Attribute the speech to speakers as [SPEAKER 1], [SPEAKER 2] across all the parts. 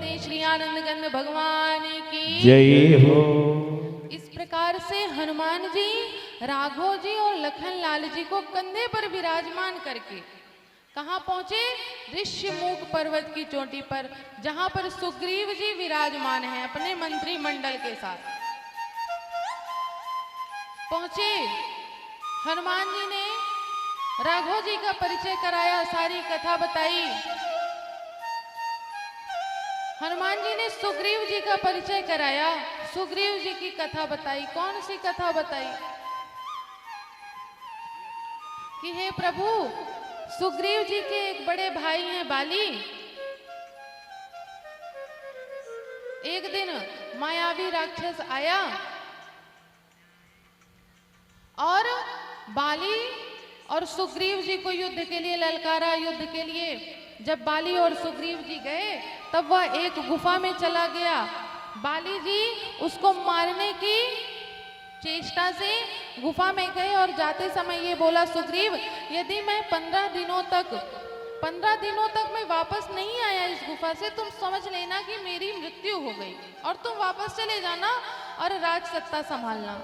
[SPEAKER 1] बोलते श्री आनंद गंध भगवान की
[SPEAKER 2] जय हो।
[SPEAKER 1] इस प्रकार से हनुमान जी राघव जी और लखन लाल जी को कंधे पर विराजमान करके कहाँ पहुंचे? ऋष्यमुख पर्वत की चोटी पर, जहां पर सुग्रीव जी विराजमान हैं अपने मंत्रिमंडल के साथ। पहुंचे, हनुमान जी ने राघव जी का परिचय कराया, सारी कथा बताई। हनुमान जी ने सुग्रीव जी का परिचय कराया, सुग्रीव जी की कथा बताई। कौन सी कथा बताई? कि हे प्रभु, सुग्रीव जी के एक बड़े भाई हैं बाली। एक दिन मायावी राक्षस आया और बाली और सुग्रीव जी को युद्ध के लिए ललकारा। युद्ध के लिए जब बाली और सुग्रीव जी गए तब वह एक गुफा में चला गया। बाली जी उसको मारने की चेष्टा से गुफा में गए और जाते समय ये बोला, सुग्रीव यदि मैं 15 दिनों तक मैं वापस नहीं आया इस गुफा से, तुम समझ लेना कि मेरी मृत्यु हो गई और तुम वापस चले जाना और राज सत्ता संभालना।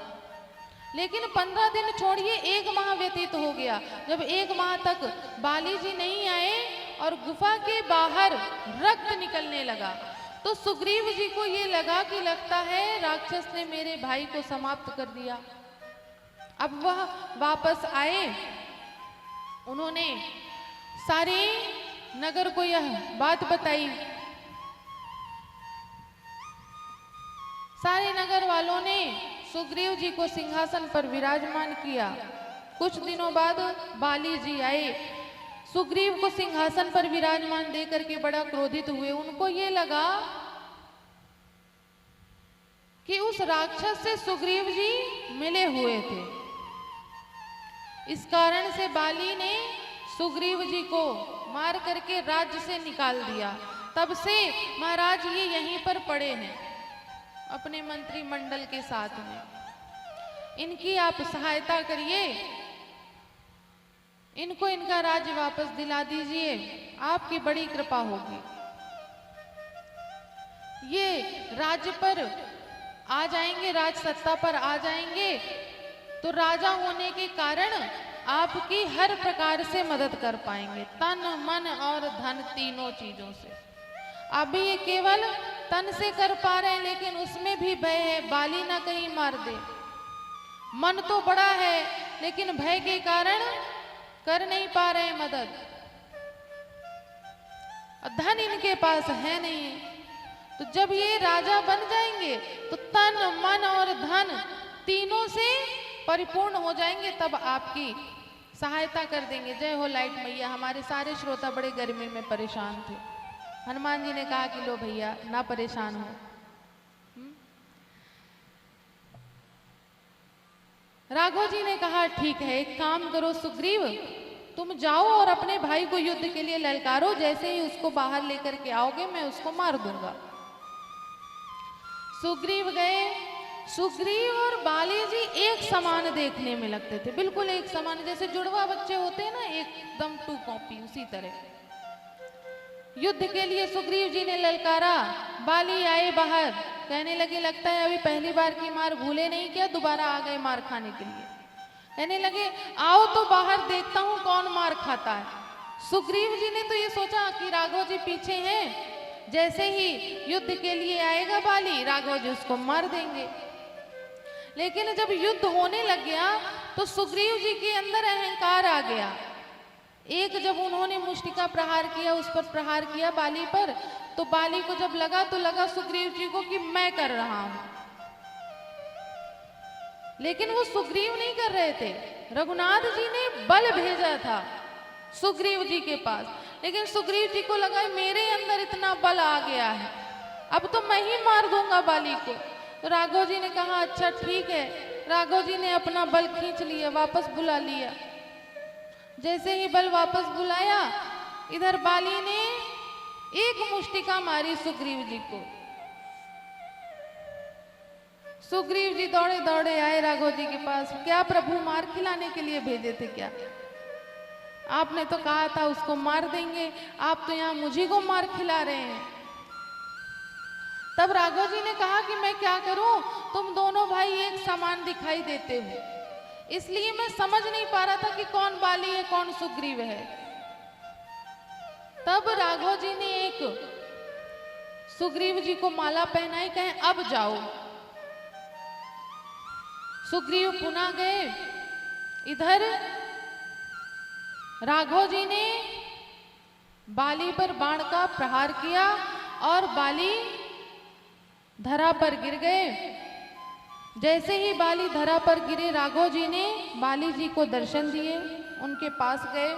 [SPEAKER 1] लेकिन 15 दिन छोड़िए, 1 माह व्यतीत हो गया। जब 1 माह तक बाली जी नहीं आए और गुफा के बाहर रक्त निकलने लगा, तो सुग्रीव जी को ये लगा कि लगता है राक्षस ने मेरे भाई को समाप्त कर दिया। अब वह वापस आए, उन्होंने सारे नगर को यह बात बताई। सारे नगर वालों ने सुग्रीव जी को सिंहासन पर विराजमान किया। कुछ दिनों बाद बाली जी आए, सुग्रीव को सिंहासन पर विराजमान देकर के बड़ा क्रोधित हुए। उनको ये लगा कि उस राक्षस से सुग्रीव जी मिले हुए थे। इस कारण से बाली ने सुग्रीव जी को मार करके राज्य से निकाल दिया। तब से महाराज ये यहीं पर पड़े हैं अपने मंत्रिमंडल के साथ में। इनकी आप सहायता करिए, इनको इनका राज्य वापस दिला दीजिए, आपकी बड़ी कृपा होगी। ये राज्य पर आ जाएंगे, राज सत्ता पर आ जाएंगे तो राजा होने के कारण आपकी हर प्रकार से मदद कर पाएंगे, तन मन और धन तीनों चीजों से। अभी ये केवल तन से कर पा रहे हैं, लेकिन उसमें भी भय है, बाली ना कहीं मार दे। मन तो बड़ा है लेकिन भय के कारण कर नहीं पा रहे हैं मदद। धन इनके पास है नहीं, तो जब ये राजा बन जाएंगे तो तन मन और धन तीनों से परिपूर्ण हो जाएंगे, तब आपकी सहायता कर देंगे। जय हो लाइट मैया। हमारे सारे श्रोता बड़े गर्मी में परेशान थे। हनुमान जी ने कहा कि लो भैया ना परेशान हो। राघव जी ने कहा ठीक है, एक काम करो सुग्रीव, तुम जाओ और अपने भाई को युद्ध के लिए ललकारो, जैसे ही उसको बाहर लेकर के आओगे मैं उसको मार दूंगा। सुग्रीव गए। सुग्रीव और बाली जी एक समान देखने में लगते थे, बिल्कुल एक समान, जैसे जुड़वा बच्चे होते हैं ना, एकदम 2 कॉपी, उसी तरह। युद्ध के लिए सुग्रीव जी ने ललकारा, बाली आए बाहर, कहने लगे लगता है अभी पहली बार की मार भूले नहीं क्या, दोबारा आ गए मार खाने के लिए। कहने लगे आओ तो बाहर देखता हूं कौन मार खाता है। सुग्रीव जी ने तो ये सोचा कि राघव जी पीछे हैं, जैसे ही युद्ध के लिए आएगा बाली, राघव जी उसको मार देंगे। लेकिन जब युद्ध होने लग गया तो सुग्रीव जी के अंदर अहंकार आ गया। एक जब उन्होंने मुष्टिका प्रहार किया, उस पर प्रहार किया बाली पर, तो बाली को जब लगा तो लगा सुग्रीव जी को कि मैं कर रहा हूं। लेकिन वो सुग्रीव नहीं कर रहे थे, रघुनाथ जी ने बल भेजा था सुग्रीव जी के पास। लेकिन सुग्रीव जी को लगा मेरे अंदर इतना बल आ गया है, अब तो मैं ही मार दूंगा बाली को। तो राघव जी ने कहा अच्छा ठीक है। राघव जी ने अपना बल खींच लिया, वापस बुला लिया। जैसे ही बल वापस बुलाया, इधर बाली ने एक मुष्टिका मारी सुग्रीव जी को। सुग्रीव जी दौड़े दौड़े आए राघव जी के पास। क्या प्रभु मार खिलाने के लिए भेजे थे क्या? आपने तो कहा था उसको मार देंगे, आप तो यहाँ मुझी को मार खिला रहे हैं। तब राघव जी ने कहा कि मैं क्या करूं, तुम दोनों भाई एक समान दिखाई देते हो, इसलिए मैं समझ नहीं पा रहा था कि कौन बाली है कौन सुग्रीव है। तब राघव जी ने एक सुग्रीव जी को माला पहनाई, कहें अब जाओ। सुग्रीव पुनः गए। इधर राघव जी ने बाली पर बाण का प्रहार किया और बाली धरा पर गिर गए। जैसे ही बाली धरा पर गिरे, राघव जी ने बाली जी को दर्शन दिए, उनके पास गए।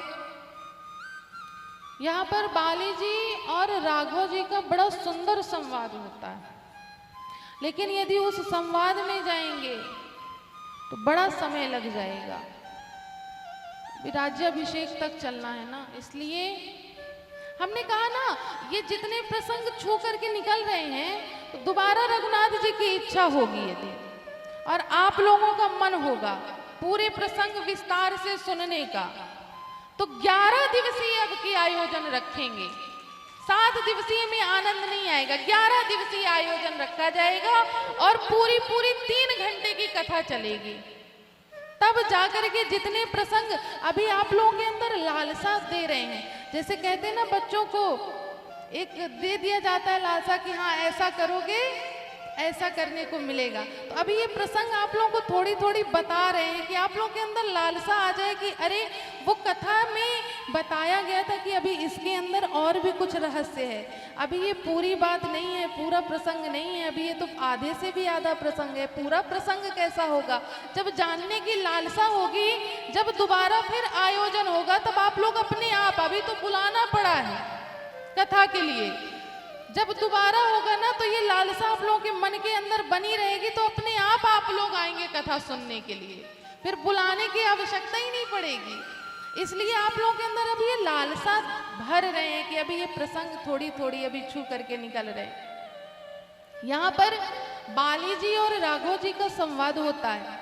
[SPEAKER 1] यहाँ पर बाली जी और राघव जी का बड़ा सुंदर संवाद होता है, लेकिन यदि उस संवाद में जाएंगे तो बड़ा समय लग जाएगा। राज्याभिषेक तक चलना है ना, इसलिए हमने कहा ना, ये जितने प्रसंग छू करके निकल रहे हैं तो दोबारा रघुनाथ जी की इच्छा होगी यदि, और आप लोगों का मन होगा पूरे प्रसंग विस्तार से सुनने का, तो 11 दिवसीय अब की आयोजन रखेंगे। 7 दिवसीय में आनंद नहीं आएगा, 11 दिवसीय आयोजन रखा जाएगा और पूरी 3 घंटे की कथा चलेगी। तब जाकर के जितने प्रसंग अभी आप लोगों के अंदर लालसा दे रहे हैं, जैसे कहते हैं ना, बच्चों को एक दे दिया जाता है लालसा कि हाँ ऐसा करोगे ऐसा करने को मिलेगा, तो अभी ये प्रसंग आप लोगों को थोड़ी थोड़ी बता रहे हैं कि आप लोगों के अंदर लालसा आ जाए कि अरे वो कथा में बताया गया था कि अभी इसके अंदर और भी कुछ रहस्य है, अभी ये पूरी बात नहीं है, पूरा प्रसंग नहीं है, अभी ये तो आधे से भी आधा प्रसंग है। पूरा प्रसंग कैसा होगा जब जानने की लालसा होगी, जब दोबारा फिर आयोजन होगा, तब आप लोग अपने आप, अभी तो बुलाना पड़ा है कथा के लिए, जब दोबारा होगा ना तो ये लालसा आप लोगों के मन के अंदर बनी रहेगी, तो अपने आप लोग आएंगे कथा सुनने के लिए, फिर बुलाने की आवश्यकता ही नहीं पड़ेगी। इसलिए आप लोगों के अंदर अभी ये लालसा भर रहे हैं कि अभी ये प्रसंग थोड़ी थोड़ी अभी छू करके निकल रहे हैं। यहाँ पर बाली जी और राघव जी का संवाद होता है।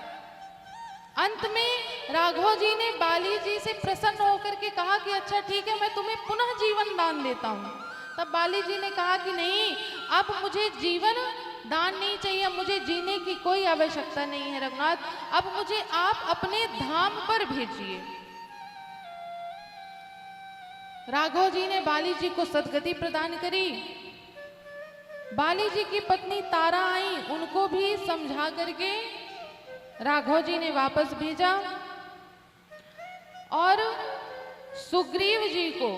[SPEAKER 1] अंत में राघव जी ने बाली जी से प्रसन्न होकर के कहा कि अच्छा ठीक है, मैं तुम्हें पुनः जीवन दान देता हूँ। तब बाली जी ने कहा कि नहीं, अब मुझे जीवन दान नहीं चाहिए, मुझे जीने की कोई आवश्यकता नहीं है रघुनाथ, अब मुझे आप अपने धाम पर भेजिए। राघव जी ने बाली जी को सद्गति प्रदान करी। बाली जी की पत्नी तारा आई, उनको भी समझा करके राघव जी ने वापस भेजा और सुग्रीव जी को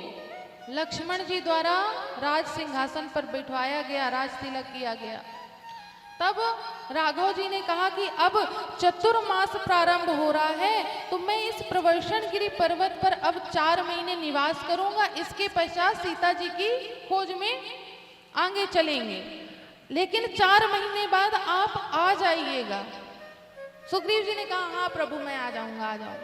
[SPEAKER 1] लक्ष्मण जी द्वारा राज सिंहासन पर बिठवाया गया, राज तिलक किया गया। तब राघव जी ने कहा कि अब चतुर्मास प्रारंभ हो रहा है, तो मैं इस प्रवर्षणगिरि पर्वत पर अब 4 महीने निवास करूंगा, इसके पश्चात सीता जी की खोज में आगे चलेंगे, लेकिन 4 महीने बाद आप आ जाइएगा। सुग्रीव जी ने कहा हाँ प्रभु, मैं आ जाऊंगा।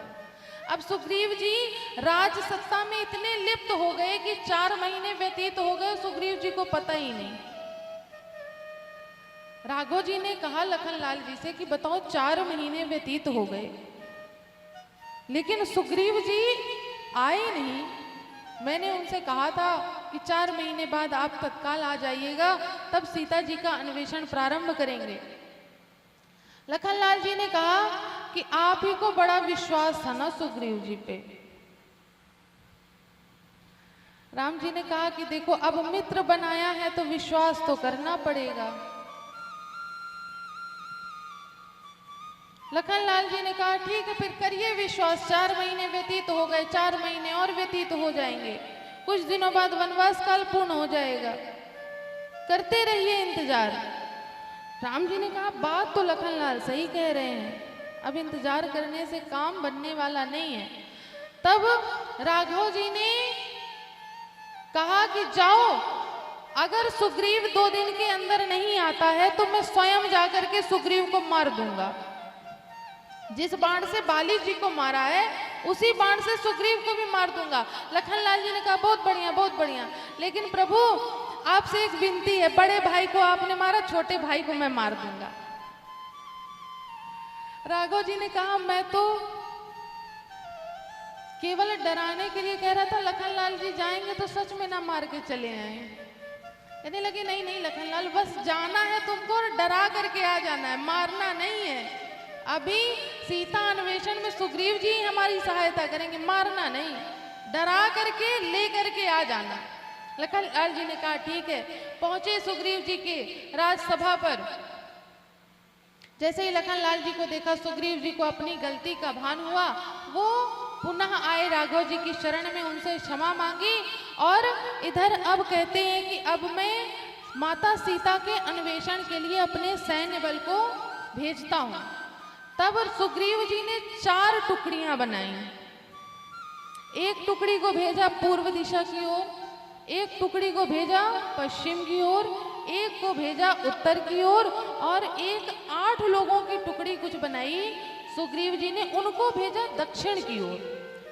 [SPEAKER 1] अब सुग्रीव जी राज सत्ता में इतने लिप्त हो गए कि 4 महीने व्यतीत हो गए, सुग्रीव जी को पता ही नहीं। राघव जी ने कहा लखनलाल जी से कि बताओ 4 महीने व्यतीत हो गए, लेकिन सुग्रीव जी आए नहीं। मैंने उनसे कहा था कि 4 महीने बाद आप तत्काल आ जाइएगा, तब सीता जी का अन्वेषण प्रारंभ करेंगे। लखनलाल जी ने कहा कि आप ही को बड़ा विश्वास था ना सुग्रीव जी पे। राम जी ने कहा कि देखो अब मित्र बनाया है तो विश्वास तो करना पड़ेगा। लखनलाल जी ने कहा ठीक है, फिर करिए विश्वास। 4 महीने व्यतीत हो गए, 4 महीने और व्यतीत हो जाएंगे, कुछ दिनों बाद वनवास काल पूर्ण हो जाएगा, करते रहिए इंतजार। राम जी ने कहा बात तो लखनलाल सही कह रहे हैं, अब इंतजार करने से काम बनने वाला नहीं है। तब राघव जी ने कहा कि जाओ, अगर सुग्रीव 2 दिन के अंदर नहीं आता है तो मैं स्वयं जाकर के सुग्रीव को मार दूंगा। जिस बाण से बाली जी को मारा है उसी बाण से सुग्रीव को भी मार दूंगा। लखनलाल जी ने कहा बहुत बढ़िया, बहुत बढ़िया, लेकिन प्रभु आपसे एक विनती है, बड़े भाई को आपने मारा, छोटे भाई को मैं मार दूंगा। राघव जी ने कहा मैं तो केवल डराने के लिए कह रहा था, लखनलाल जी जाएंगे तो सच में ना मार के चले आए। कहने लगे नहीं नहीं लखनलाल, बस जाना है तुमको और डरा करके आ जाना है, मारना नहीं है। अभी सीता अन्वेषण में सुग्रीव जी हमारी सहायता करेंगे, मारना नहीं, डरा करके ले करके आ जाना। लखनलाल जी ने कहा ठीक है। पहुंचे सुग्रीव जी के राजसभा पर। जैसे ही लखनलाल जी को देखा, सुग्रीव जी को अपनी गलती का भान हुआ, वो पुनः आए राघव जी की शरण में, उनसे क्षमा मांगी और इधर अब कहते हैं कि अब मैं माता सीता के अन्वेषण के लिए अपने सैन्य बल को भेजता हूं। तब सुग्रीव जी ने 4 टुकड़ियां बनाई। एक टुकड़ी को भेजा पूर्व दिशा की ओर, एक टुकड़ी को भेजा पश्चिम की ओर, एक को भेजा उत्तर की ओर और एक 8 लोगों की टुकड़ी कुछ बनाई सुग्रीव जी ने, उनको भेजा दक्षिण की ओर।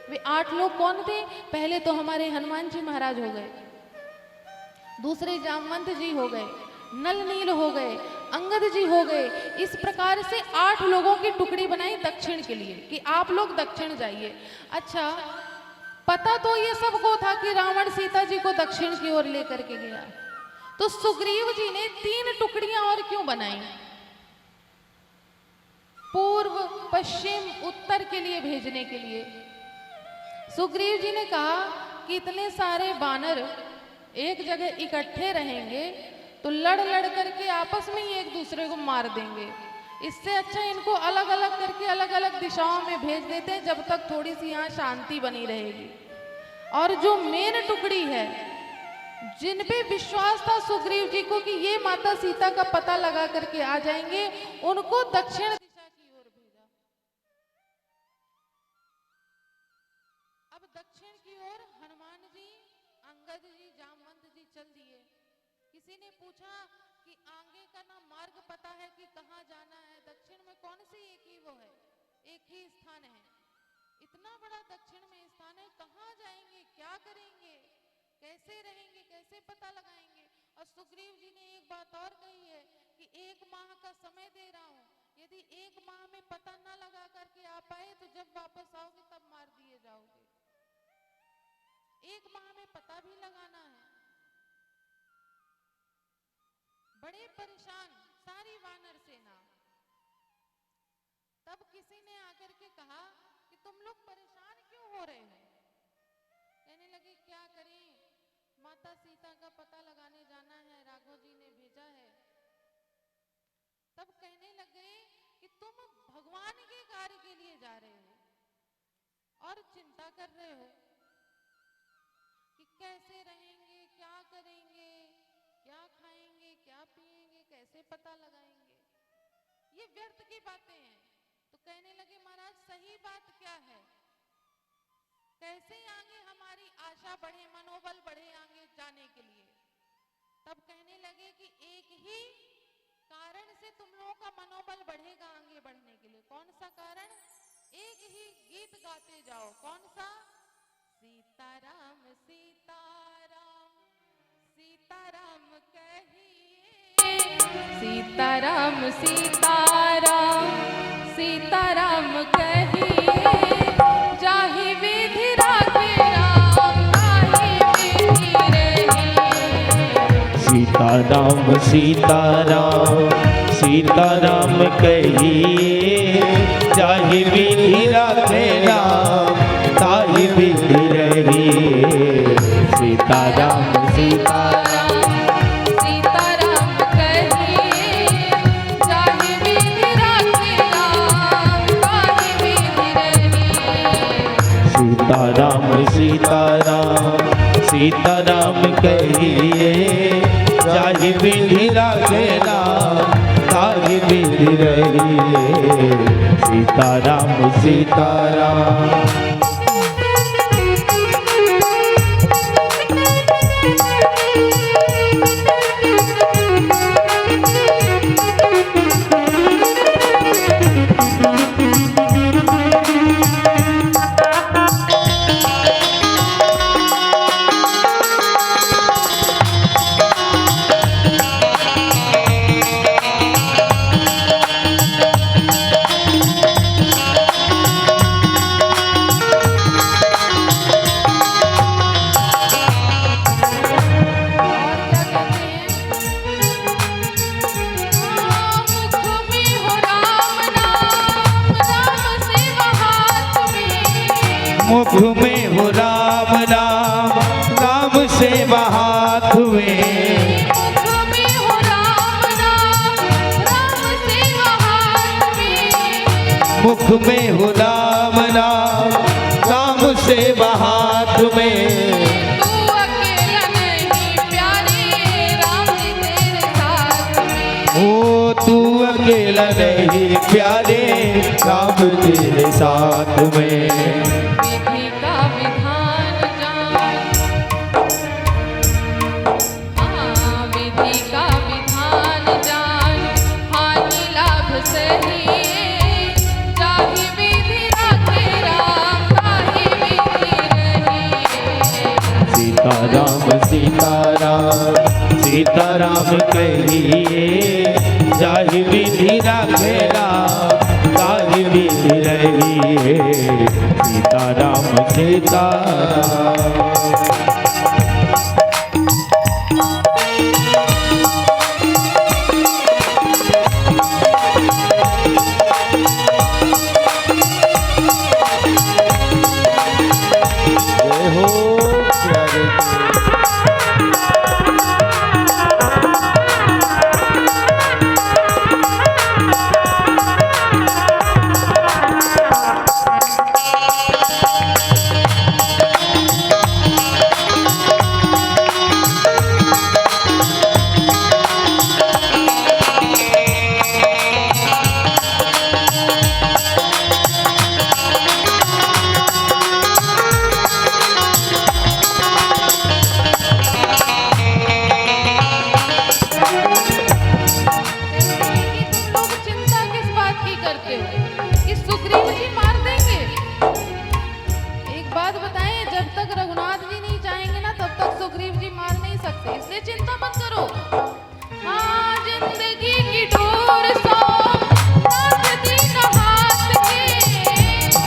[SPEAKER 1] वे 8 लोग कौन थे? पहले तो हमारे हनुमान जी महाराज हो गए, दूसरे जामवंत जी हो गए, नल नील हो गए, अंगद जी हो गए। इस प्रकार से 8 लोगों की टुकड़ी बनाई दक्षिण के लिए कि आप लोग दक्षिण जाइए। अच्छा, पता तो ये सबको था कि रावण सीता जी को दक्षिण की ओर लेकर के गया, तो सुग्रीव जी ने 3 टुकड़ियां और क्यों बनाई? पूर्व पश्चिम उत्तर के लिए भेजने के लिए। सुग्रीव जी ने कहा कि इतने सारे बानर एक जगह इकट्ठे रहेंगे तो लड़ लड़ करके आपस में ही एक दूसरे को मार देंगे, इससे अच्छा इनको अलग अलग करके अलग अलग दिशाओं में भेज देते हैं, जब तक थोड़ी सी यहाँ शांति बनी रहेगी। और जो मेन टुकड़ी है, जिन पे विश्वास था सुग्रीव जी को कि ये माता सीता का पता लगा करके आ जाएंगे, उनको दक्षिण दिशा की ओर भेजा। अब दक्षिण की ओर हनुमान जी, अंगद जी, जामवंत जी चल दिए। किसी ने पूछा कि आगे का ना मार्ग पता है कि कहाँ जाना है? दक्षिण में कौन सी एक ही वो है, एक ही स्थान है, इतना बड़ा दक्षिण में स्थान है, कहाँ जाएंगे, क्या करेंगे, कैसे रहेंगे, कैसे पता लगाएंगे? और सुग्रीव जी ने एक बात और कही है कि 1 माह का समय दे रहा हूं, यदि 1 माह में पता न लगा करके आ पाए तो जब वापस आओगे तब मार दिए जाओगे। 1 माह में पता भी लगाना है। बड़े परेशान सारी वानर सेना। तब किसी ने आकर के कहा कि तुम लोग परेशान क्यों हो रहे हो? कहने लगे क्या करें, माता सीता का पता लगाने जाना है, राघव जी ने भेजा है। तब कहने लगे कि तुम भगवान के कार्य के लिए जा रहे हो और चिंता कर रहे हो कि कैसे रहेंगे, क्या करेंगे, क्या खाएंगे, क्या पिएंगे, कैसे पता लगाएंगे, ये व्यर्थ की बातें हैं। तो कहने लगे महाराज सही बात क्या है, कैसे आगे हमारी आशा बढ़े, मनोबल बढ़े आगे जाने के लिए? तब कहने लगे कि एक ही कारण से तुम लोगों का मनोबल बढ़ेगा आगे बढ़ने के लिए। कौन सा कारण? एक ही गीत गाते जाओ। कौन सा? सीताराम सीताराम सीताराम कहिए, सीताराम सीताराम सीताराम कहिए, जाहि विधि राखे राम ताहि विधि रहिए।
[SPEAKER 2] सीताराम सीताराम सीताराम कहिए, जाहि विधि राखे राम ताहि विधि रहिए। सीताराम
[SPEAKER 1] सीताराम सीताराम कहिए, जाहि विधि राखे राम ताहि विधि रहिए।
[SPEAKER 2] सीताराम सीताराम सीताराम कहिए, जाहि विधि राखे राम ताहि विधि रहिए। सीताराम सीताराम। मुख में हो राम राम, राम से हाथ में।
[SPEAKER 1] मुख में हो राम राम, राम से हाथ में।
[SPEAKER 2] मुख में हो राम राम, राम से हाथ में।
[SPEAKER 1] तू अकेला नहीं प्यारे, राम जी तेरे साथ में।
[SPEAKER 2] ओ तू अकेला नहीं प्यारे, राम तेरे साथ में।
[SPEAKER 1] विधि का विधान जान, हाँ विधि का विधान जान, हानि लाभ सही। जाहि विधि राखे राम, ताहि विधि रही।
[SPEAKER 2] सीताराम सीताराम, सीताराम कहिए, जाहि विधि राखे राम, ताहि विधि रहिए। सीताराम सीताराम। जय हो प्यारे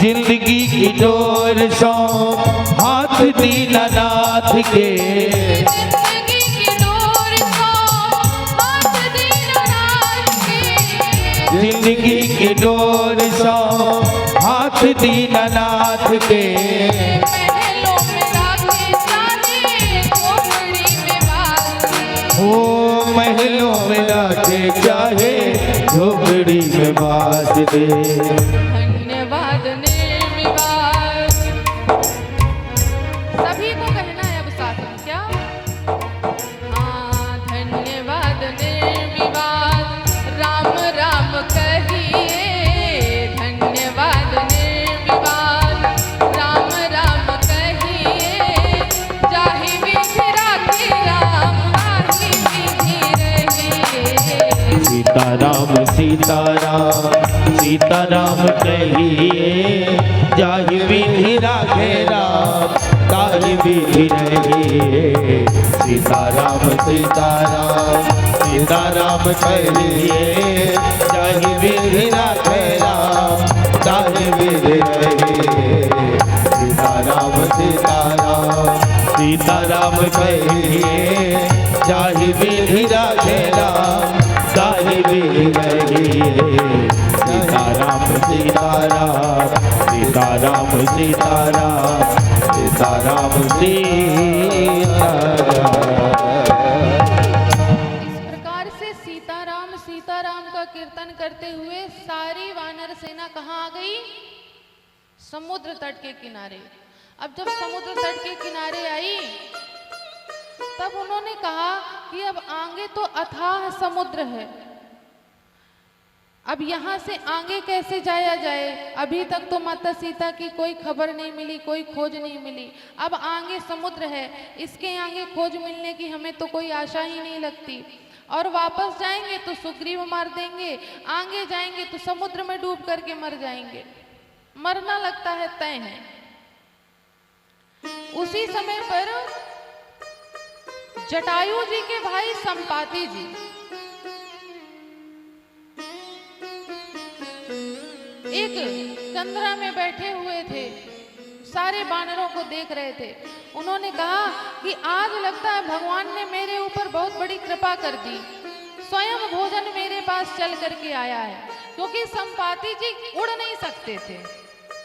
[SPEAKER 2] जिंदगी की डोर सो हाथ दीनानाथ के।
[SPEAKER 1] जिंदगी की डोर सो हाथ दीनानाथ के।
[SPEAKER 2] जिंदगी की डोर सो हाथ दीनानाथ के।
[SPEAKER 1] महलों में राखे जाने, झोपड़ी में बास।
[SPEAKER 2] ओ महलों में राखे चाहे, झोपड़ी में बास दे।
[SPEAKER 1] धन्यवाद निर्विवाद, सभी को कहना है अब साथ में क्या? हाँ धन्यवाद निर्विवाद, राम राम कहिए। धन्यवाद निर्विवाद, राम राम कहिए। जाहि विधि राखे राम, ताहि विधि रहिए।
[SPEAKER 2] सीताराम सीताराम, सीताराम कहिए, जाहि विधि राखे राम, ताहि विधि रहिए। सीताराम सीताराम, सीताराम कहिए, जाहि विधि राखे राम, ताहि विधि रहिए। सीताराम सीताराम, सीताराम कहिए, जाहि विधि राखे राम, ताहि विधि रहिए। सीताराम सीताराम, सीताराम सीताराम, सीताराम सीताराम।
[SPEAKER 1] इस प्रकार से सीताराम सीताराम का कीर्तन करते हुए सारी वानर सेना कहाँ आ गई? समुद्र तट के किनारे। अब जब समुद्र तट के किनारे आई, तब उन्होंने कहा कि अब आगे तो अथाह समुद्र है, अब यहाँ से आगे कैसे जाया जाए? अभी तक तो माता सीता की कोई खबर नहीं मिली, कोई खोज नहीं मिली। अब आगे समुद्र है, इसके आगे खोज मिलने की हमें तो कोई आशा ही नहीं लगती। और वापस जाएंगे तो सुग्रीव मार देंगे, आगे जाएंगे तो समुद्र में डूब करके मर जाएंगे। मरना लगता है तय है। उसी समय पर जटायु जी के भाई संपाति जी एक कंदरा में बैठे हुए थे, सारे बानरों को देख रहे थे। उन्होंने कहा कि आज लगता है भगवान ने मेरे ऊपर बहुत बड़ी कृपा कर दी, स्वयं भोजन मेरे पास चल करके आया है। क्योंकि संपाति जी उड़ नहीं सकते थे।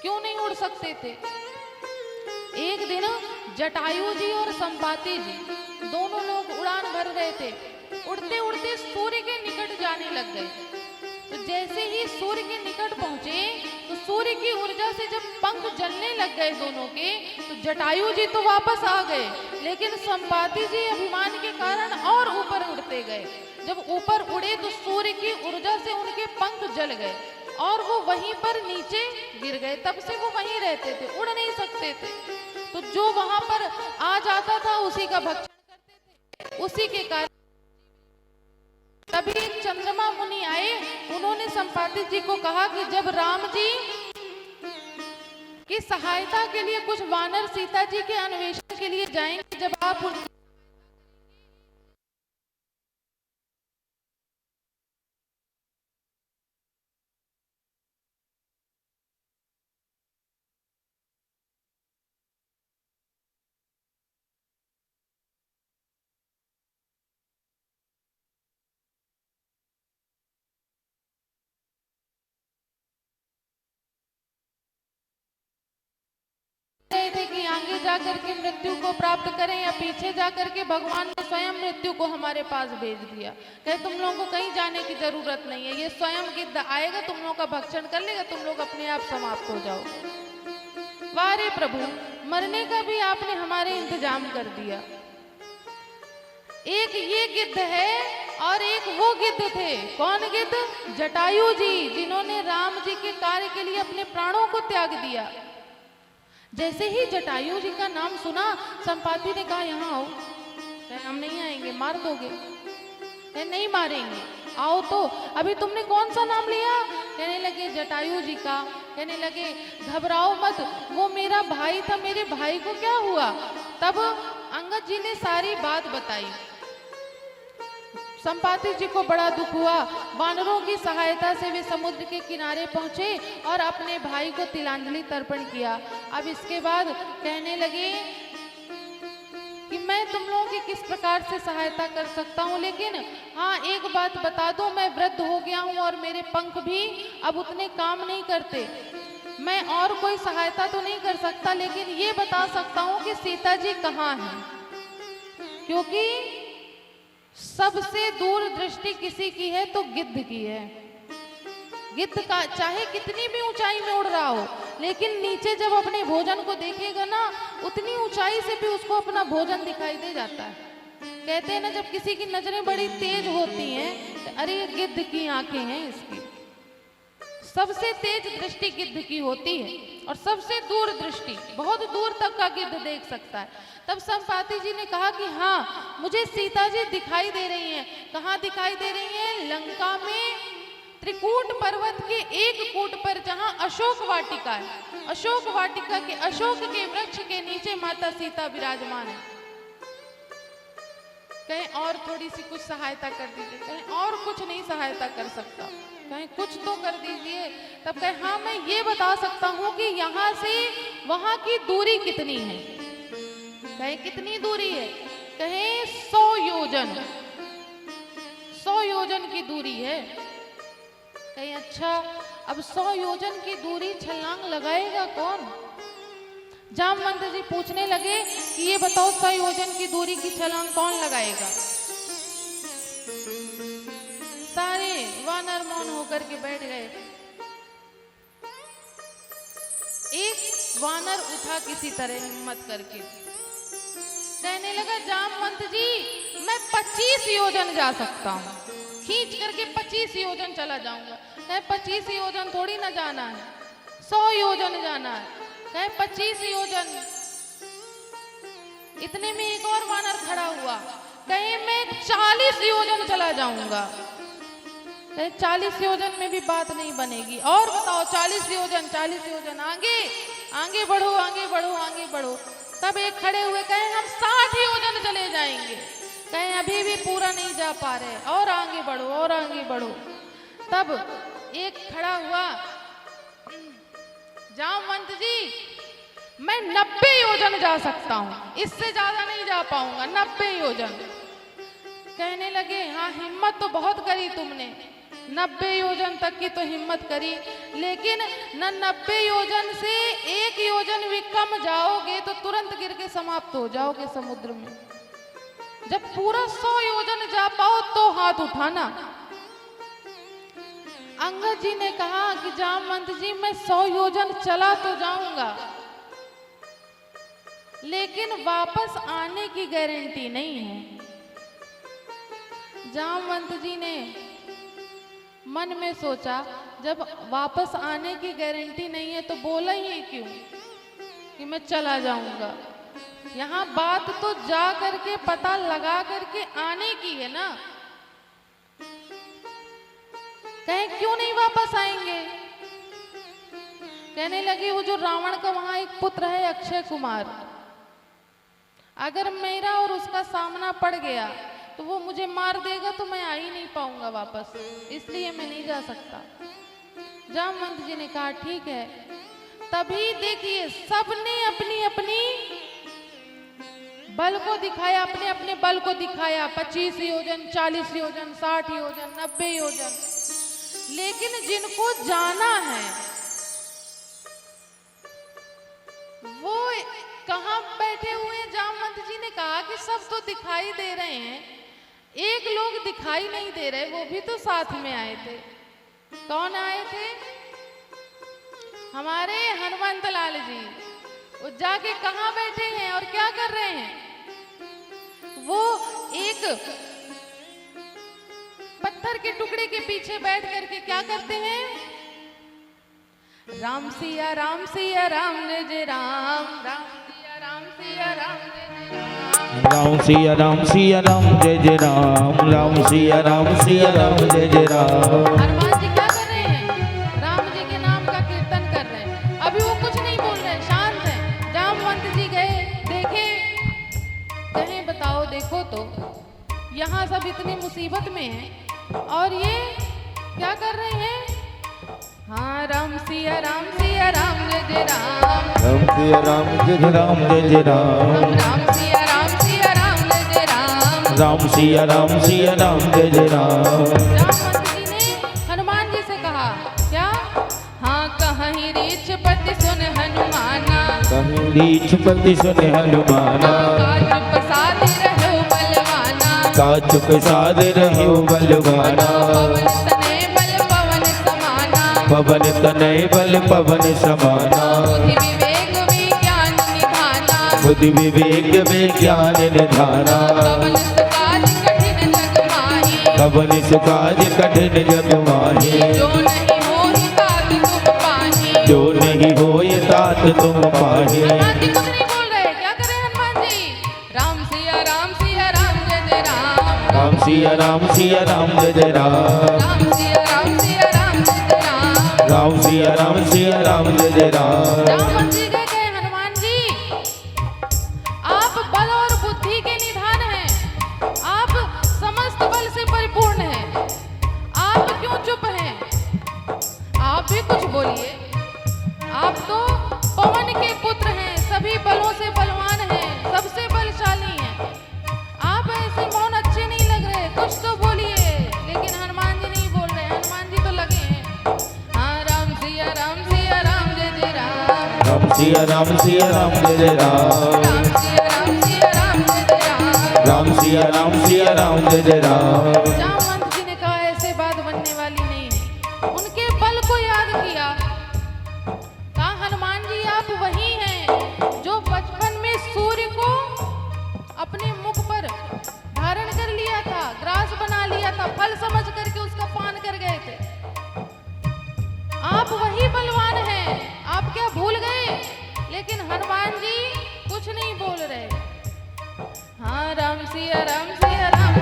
[SPEAKER 1] क्यों नहीं उड़ सकते थे? एक दिन जटायु जी और संपाति जी दोनों लोग उड़ान भर रहे थे। उड़ते उड़ते सूर्य के निकट जाने लग गए। तो जैसे ही सूर्य के निकट पहुंचे तो सूर्य की ऊर्जा से जब पंख जलने लग गए दोनों के, तो जटायु जी तो वापस आ गए, लेकिन संपाति जी अभिमान के कारण और ऊपर उड़ते गए। जब ऊपर उड़े तो सूर्य की ऊर्जा से उनके पंख जल गए और वो वहीं पर नीचे गिर गए। तब से वो वहीं रहते थे, उड़ नहीं सकते थे। तो जो वहां पर आ जाता था उसी का भक्षण करते थे। उसी के कारण तभी एक चंद्रमा मुनि आए। उन्होंने संपाति जी को कहा कि जब राम जी की सहायता के लिए कुछ वानर सीता जी के अन्वेषण के लिए जाएंगे, जब आप थे कि आगे जाकर के मृत्यु को प्राप्त करें या पीछे जाकर के भगवान ने स्वयं मृत्यु को हमारे पास भेज दिया। कहे तुम लोगों को कहीं जाने की जरूरत नहीं है, ये स्वयं गिद्ध आएगा, तुम लोगों का भक्षण कर लेगा, तुम लोग अपने आप समाप्त हो जाओ। वाह रे प्रभु, मरने का भी आपने हमारे इंतजाम कर दिया। एक ये गिद्ध है और एक वो गिद्ध थे। कौन गिद्ध? जटायु जी, जिन्होंने राम जी के कार्य के लिए अपने प्राणों को त्याग दिया। जैसे ही जटायु जी का नाम सुना, संपाति ने कहा यहाँ आओ। कहे हम नहीं आएंगे, मार दोगे। कहे नहीं मारेंगे, आओ तो। अभी तुमने कौन सा नाम लिया? कहने लगे जटायु जी का। कहने लगे घबराओ मत, वो मेरा भाई था, मेरे भाई को क्या हुआ? तब अंगद जी ने सारी बात बताई। संपाति जी को बड़ा दुख हुआ। वानरों की सहायता से वे समुद्र के किनारे पहुंचे और अपने भाई को तिलांजलि तर्पण किया। अब इसके बाद कहने लगे कि मैं तुम लोगों की किस प्रकार से सहायता कर सकता हूं, लेकिन हाँ एक बात बता दूं, मैं वृद्ध हो गया हूं और मेरे पंख भी अब उतने काम नहीं करते। मैं और कोई सहायता तो नहीं कर सकता, लेकिन ये बता सकता हूं कि सीता जी कहाँ हैं, क्योंकि सबसे दूर दृष्टि किसी की है तो गिद्ध की है। गिद्ध का चाहे कितनी भी ऊंचाई में उड़ रहा हो, लेकिन नीचे जब अपने भोजन को देखेगा ना, उतनी ऊंचाई से भी उसको अपना भोजन दिखाई दे जाता है। कहते हैं ना, जब किसी की नजरें बड़ी तेज होती हैं, तो अरे ये गिद्ध की आंखें हैं इसकी। सबसे तेज दृष्टि गिद्ध की होती है और सबसे दूर दृष्टि, बहुत दूर तक का गिद्ध देख सकता है। तब संपाति जी ने कहा कि हाँ मुझे सीता जी दिखाई दे रही हैं। कहाँ दिखाई दे रही हैं? लंका में त्रिकूट पर्वत के एक कूट पर, जहाँ अशोक वाटिका है। अशोक वाटिका के अशोक के वृक्ष के नीचे माता सीता विराजमान है। कहीं और थोड़ी सी कुछ सहायता कर दीजिए। कहीं और कुछ नहीं सहायता कर सकता, कहीं कुछ तो कर दीजिए। तब कहे हाँ मैं ये बता सकता हूँ कि यहाँ से वहां की दूरी कितनी है। कहे कितनी दूरी है? कहे 100 योजन, 100 योजन की दूरी है। कहे अच्छा, अब 100 योजन की दूरी छलांग लगाएगा कौन? जामवंत जी पूछने लगे कि ये बताओ 100 योजन की दूरी की छलांग कौन लगाएगा? सारे वानर मौन होकर के बैठ गए। एक वानर उठा किसी तरह हिम्मत करके, कहने लगा जामवंत जी मैं 25 योजन जा सकता हूँ, खींच करके 25 योजन चला जाऊंगा। कहे 25 योजन थोड़ी ना जाना है, 100 योजन जाना है। कहे 25 योजन। इतने में एक और वानर खड़ा हुआ, कहे मैं 40 योजन चला जाऊंगा। कहे 40 योजन में भी बात नहीं बनेगी, और बताओ 40 योजन, 40 योजन, आगे आगे बढ़ो, आगे बढ़ो, आगे बढ़ो। तब एक खड़े हुए कहे हम 60 योजन चले जाएंगे। कहे अभी भी पूरा नहीं जा पा रहे, और आगे बढ़ो, और आगे बढ़ो। तब एक खड़ा हुआ, जामवंत जी मैं 90 योजन जा सकता हूँ, इससे ज्यादा नहीं जा पाऊंगा, 90 योजन। कहने लगे हाँ हिम्मत तो बहुत करी तुमने, 90 योजन तक की तो हिम्मत करी, लेकिन न 90 योजन से 1 योजन भी कम जाओगे तो तुरंत गिर के समाप्त हो जाओगे समुद्र में। जब पूरा 100 योजन जा पाओ तो हाथ उठाना। अंगद जी ने कहा कि जामवंत जी मैं 100 योजन चला तो जाऊंगा, लेकिन वापस आने की गारंटी नहीं है। जामवंत जी ने मन में सोचा, जब वापस आने की गारंटी नहीं है तो बोला ही क्यों कि मैं चला जाऊंगा। यहाँ बात तो जा करके पता लगा करके आने की है ना, कहें क्यों नहीं वापस आएंगे। कहने लगे वो जो रावण का वहां एक पुत्र है अक्षय कुमार, अगर मेरा और उसका सामना पड़ गया तो वो मुझे मार देगा तो मैं आ ही नहीं पाऊंगा वापस, इसलिए मैं नहीं जा सकता। जामवंत जी ने कहा ठीक है। तभी देखिए सबने अपनी अपनी बल को दिखाया, अपने अपने बल को दिखाया, 25 योजन, 40 योजन, 60 योजन, 90 योजन। लेकिन जिनको जाना है वो कहाँ बैठे हुए हैं। जामवंत जी ने कहा कि सब तो दिखाई दे रहे हैं, एक लोग दिखाई नहीं दे रहे, वो भी तो साथ में आए थे। कौन आए थे? हमारे हनुमंत लाल जी। वो जाके कहाँ बैठे हैं और क्या कर रहे हैं? वो एक पत्थर के टुकड़े के पीछे बैठ करके क्या करते हैं? राम सिया राम सिया राम जय जय राम, राम सिया राम सिया राम जय जय राम,
[SPEAKER 2] राम सिया राम सिया राम जय जय राम, राम सिया राम सिया राम जय जय राम।
[SPEAKER 1] हनुमान जी क्या कर रहे हैं? राम जी के नाम का कीर्तन कर रहे हैं। अभी वो कुछ नहीं बोल रहे, शांत हैं। जामवंत जी गए, देखे, कहें बताओ देखो तो यहाँ सब इतनी मुसीबत में हैं और ये क्या कर रहे हैं? हाँ राम सिया राम जय जय राम,
[SPEAKER 2] राम सिया राम जय जय राम जय जय राम,
[SPEAKER 1] राम सिया राम जय जय राम,
[SPEAKER 2] राम सिया राम जय जय राम।
[SPEAKER 1] जामवंत जी ने हनुमान जी से कहा क्या? हाँ कहीं रीछ पति सुन हनुमाना,
[SPEAKER 2] कहीं रीछ पति सुन हनुमाना,
[SPEAKER 1] काज प्रसाद रहो बलवाना,
[SPEAKER 2] काज प्रसाद रहो बलवाना, पवन तनय बल पवन समाना, बुद्धि विवेक विज्ञान निधाना, कवन सुकाज कठिन जग माही, जो नहीं होय तात तुम पाही।
[SPEAKER 1] हनुमान जी कुछ नहीं बोल रहे, क्या कर रहे हैं हनुमान जी? राम सिया राम जय जय राम,
[SPEAKER 2] राम सिया राम जय जय राम,
[SPEAKER 1] राम सिया राम जय जय राम,
[SPEAKER 2] राम सिया राम जय जय राम।
[SPEAKER 1] जामवंत जी गए कहे हनुमान जी आप बल और बुद्धि के निधान हैं, आप समस्त बल से परिपूर्ण हैं, आप क्यों चुप हैं? आप भी कुछ बोलिए। आप तो पवन के पुत्र हैं, सभी बलों से बलवान हैं, सबसे बलशाली हैं। आप ऐसे मौन अच्छे नहीं लग रहे, कुछ तो बोलिए। लेकिन हनुमान जी नहीं बोल रहे, हनुमान जी तो लगे हैं। हाँ राम सिया राम जय जय राम,
[SPEAKER 2] राम सिया राम जय जय राम,
[SPEAKER 1] राम सिया राम जय जय राम,
[SPEAKER 2] राम सिया राम जय जय राम।
[SPEAKER 1] जामवंत जी ने कहा ऐसे बात बनने वाली नहीं है। उनके बल को याद किया, कहा हनुमान जी आप वही हैं जो बचपन में सूर्य को अपने मुख पर धारण कर लिया था, ग्रास बना लिया था, फल समझ करके उसका पान कर गए थे। आप वही बलवान हैं, आप क्या भूल गए? लेकिन हनुमान जी कुछ नहीं बोल रहे। हाँ राम सिया राम जय जय राम,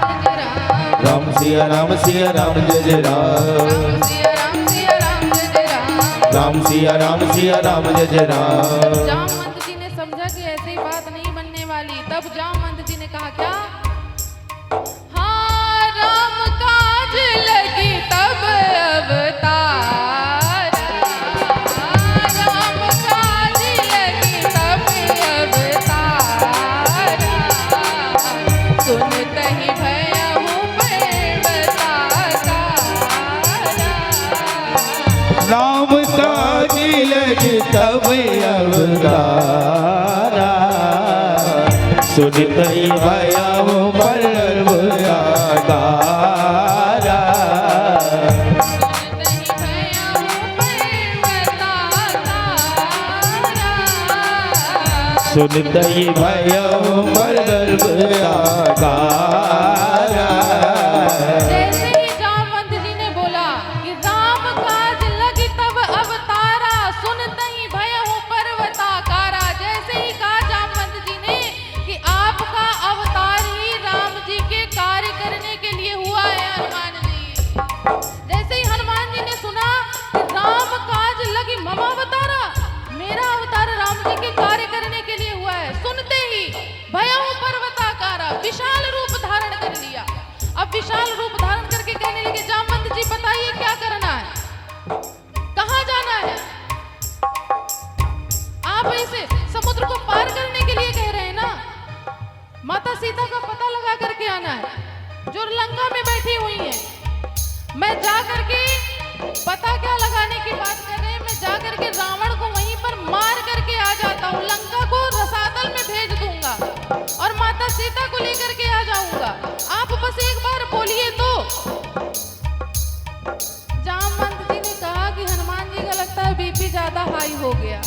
[SPEAKER 2] राम सिया राम जय जय राम,
[SPEAKER 1] राम सिया राम जय जय राम,
[SPEAKER 2] राम सिया राम जय जय राम।
[SPEAKER 1] जामवंत जी ने समझा कि ऐसी बात नहीं बनने वाली। तब जामवंत जी ने कहा क्या? हाँ राम काज लगी तब अवतार, राम काज लगी तब अवतार, सुनत ही भयहु पर्वताकार,
[SPEAKER 2] अवतारा सुनित ही भयउ पर्वताकारा सुनित ही भयउ पर्वताकारा।
[SPEAKER 1] जैसे ही जामवंत जी ने बोला कि राम काज लगी तब अवतारा, सुनते ही भयउ पर्वताकारा। जैसे ही कहा जामवंत जी ने कि आपका अवतार ही राम जी के कार्य करने के लिए हुआ है हनुमान जी। जैसे ही हनुमान जी ने सुना कि राम काज लगी मम अवतारा, मेरा अवतार राम जी के कार्य करने के लिए हुआ है, सुनते ही भयउ पर्वताकारा विशाल रूप धारण कर लिया। अब विशाल रूप धारण करके कहने लगे जामवंत जी बताइए क्या करना है, कहाँ जाना है? आप ऐसे समुद्र को पार करने के लिए कह रहे हैं ना, माता सीता का पता लगा करके आना है जो लंका में बैठी हुई है। मैं जा करके पता क्या लगाने की बात कर रहे हैं, मैं जा करके रावण को वहीं पर मार करके आ जाता हूँ, लंका को रसातल में भेज दूंगा और माता सीता को लेकर के आ जाऊंगा। आप बस एक बार बोलिए तो। जामवंत जी ने कहा कि हनुमान जी का लगता है बीपी ज्यादा हाई हो गया,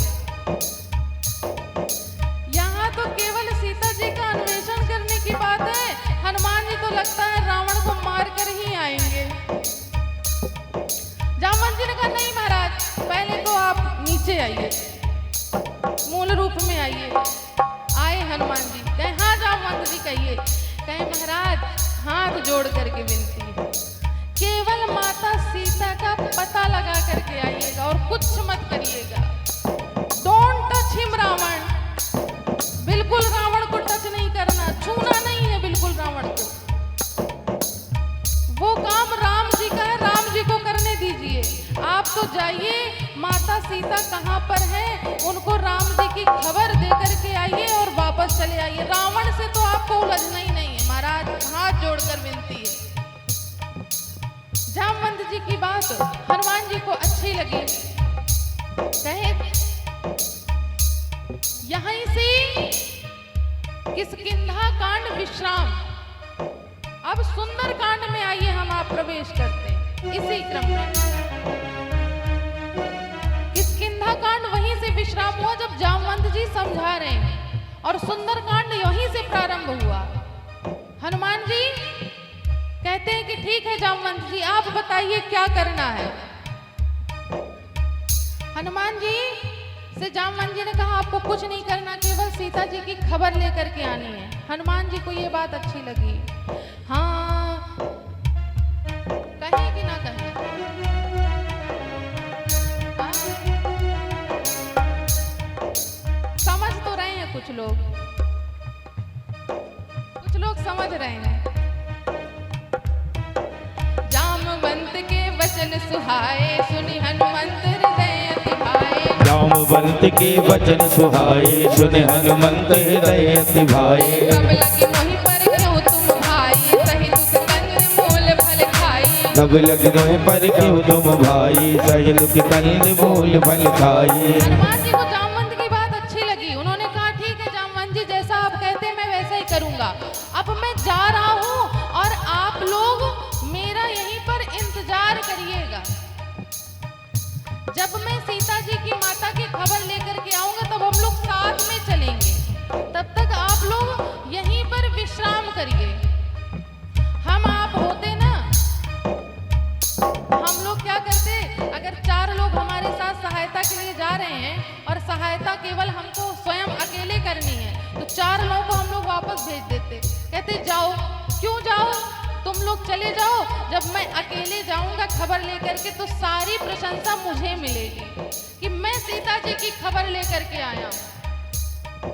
[SPEAKER 1] यहाँ तो केवल सीता जी का अन्वेषण करने की बात है, हनुमान जी तो लगता है रावण को मार कर ही आएंगे। जामवंत जी ने कहा नहीं महाराज, पहले तो आप नीचे आइए, मूल रूप में आइए। आए हनुमान जी, कहे हाँ जामवंत जी कहिए। कहे महाराज हाथ जोड़ करके विनती है, केवल माता सीता का पता लगा करके आइएगा और कुछ मत करिएगा। डोंट टच हिम रावण, बिल्कुल रावण को टच नहीं करना, छूना नहीं है बिल्कुल रावण को। वो काम राम जी का है, राम जी को करने दीजिए। आप तो जाइए, माता सीता कहाँ पर है उनको राम जी की खबर दे करके आइए और वापस चले आइए। रावण से तो आपको उलझना ही नहीं है महाराज, हाथ जोड़कर विनती है। जामवंत जी की बात हनुमान जी को अच्छी लगी, कहे यहीं से किष्किंधा कांड विश्राम, अब सुंदर कांड में आइए हम आप प्रवेश करते हैं इसी क्रम में। किष्किंधा कांड वहीं से विश्राम हुआ जब जामवंत जी समझा रहे हैं और सुंदर कांड वहीं से प्रारंभ हुआ। हनुमान जी कहते हैं कि ठीक है जामवंत जी आप बताइए क्या करना है। हनुमान जी से जामवंत जी ने कहा आपको कुछ नहीं करना, केवल सीता जी की खबर लेकर के आनी है। हनुमान जी को ये बात अच्छी लगी, हाँ कहे कि ना कहे? समझ तो रहे हैं कुछ लोग समझ रहे हैं। जामवंत के वचन सुहाए, सुनि हनुमंत हृदय अति भाए।
[SPEAKER 2] जामवंत के वचन सुहाए, सुनि हनुमंत हृदय अति भाए।
[SPEAKER 1] कब लगी मोहि पर क्यों तुम भाई, सही दुख कंद मूल फल खाई।
[SPEAKER 2] कब लगी पर क्यों तुम भाई, सही दुख कंद मूल फल खाई।
[SPEAKER 1] हनुमान जी को जामवंत की बात अच्छी लगी, उन्होंने कहा ठीक है जामवंत जी जैसा आप कहते हैं मैं वैसा ही करूंगा। अब मैं जा रहा हूं और आप लोग मेरा यहीं पर इंतजार करिएगा। जब मैं सीता जी की माता की खबर लेकर के आऊंगा तब हम लोग साथ में चलेंगे, तब तक आप लोग यहीं पर विश्राम करिए। हम आप होते ना, हम लोग क्या करते, अगर 4 लोग हमारे साथ सहायता के लिए जा रहे हैं और सहायता केवल हमको स्वयं अकेले करनी है तो 4 लोगों को हम लोग वापस भेज देते, कहते जाओ। क्यों जाओ, तुम लोग चले जाओ, जब मैं अकेले जाऊंगा खबर लेकर के तो सारी प्रशंसा मुझे मिलेगी कि मैं सीता जी की खबर लेकर के आया हूं।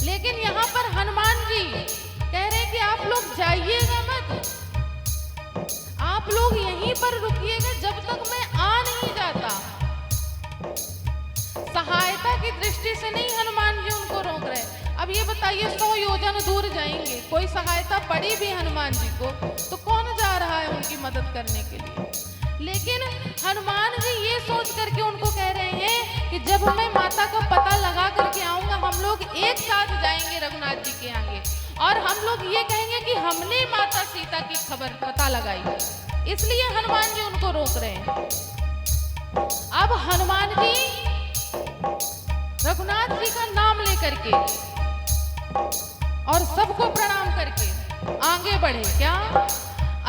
[SPEAKER 1] लेकिन यहाँ पर हनुमान जी कह रहे हैं कि आप लोग जाइएगा मत, आप लोग यहीं पर रुकिएगा जब तक मैं आ नहीं जाता। सहायता की दृष्टि से नहीं हनुमान जी उनको रोक रहे। अब ये बताइए 100 योजन दूर जाएंगे, कोई सहायता पड़ी भी हनुमान जी को तो कौन जा रहा है उनकी मदद करने के लिए। लेकिन हनुमान जी ये सोच करके उनको कह रहे हैं कि जब मैं माता का पता लगा करके आऊंगा, हम लोग एक साथ जाएंगे रघुनाथ जी के आगे और हम लोग ये कहेंगे कि हमने माता सीता की खबर पता लगाई। इसलिए हनुमान जी उनको रोक रहे हैं। अब हनुमान जी रघुनाथ जी का नाम लेकर के और सबको प्रणाम करके आगे बढ़े। क्या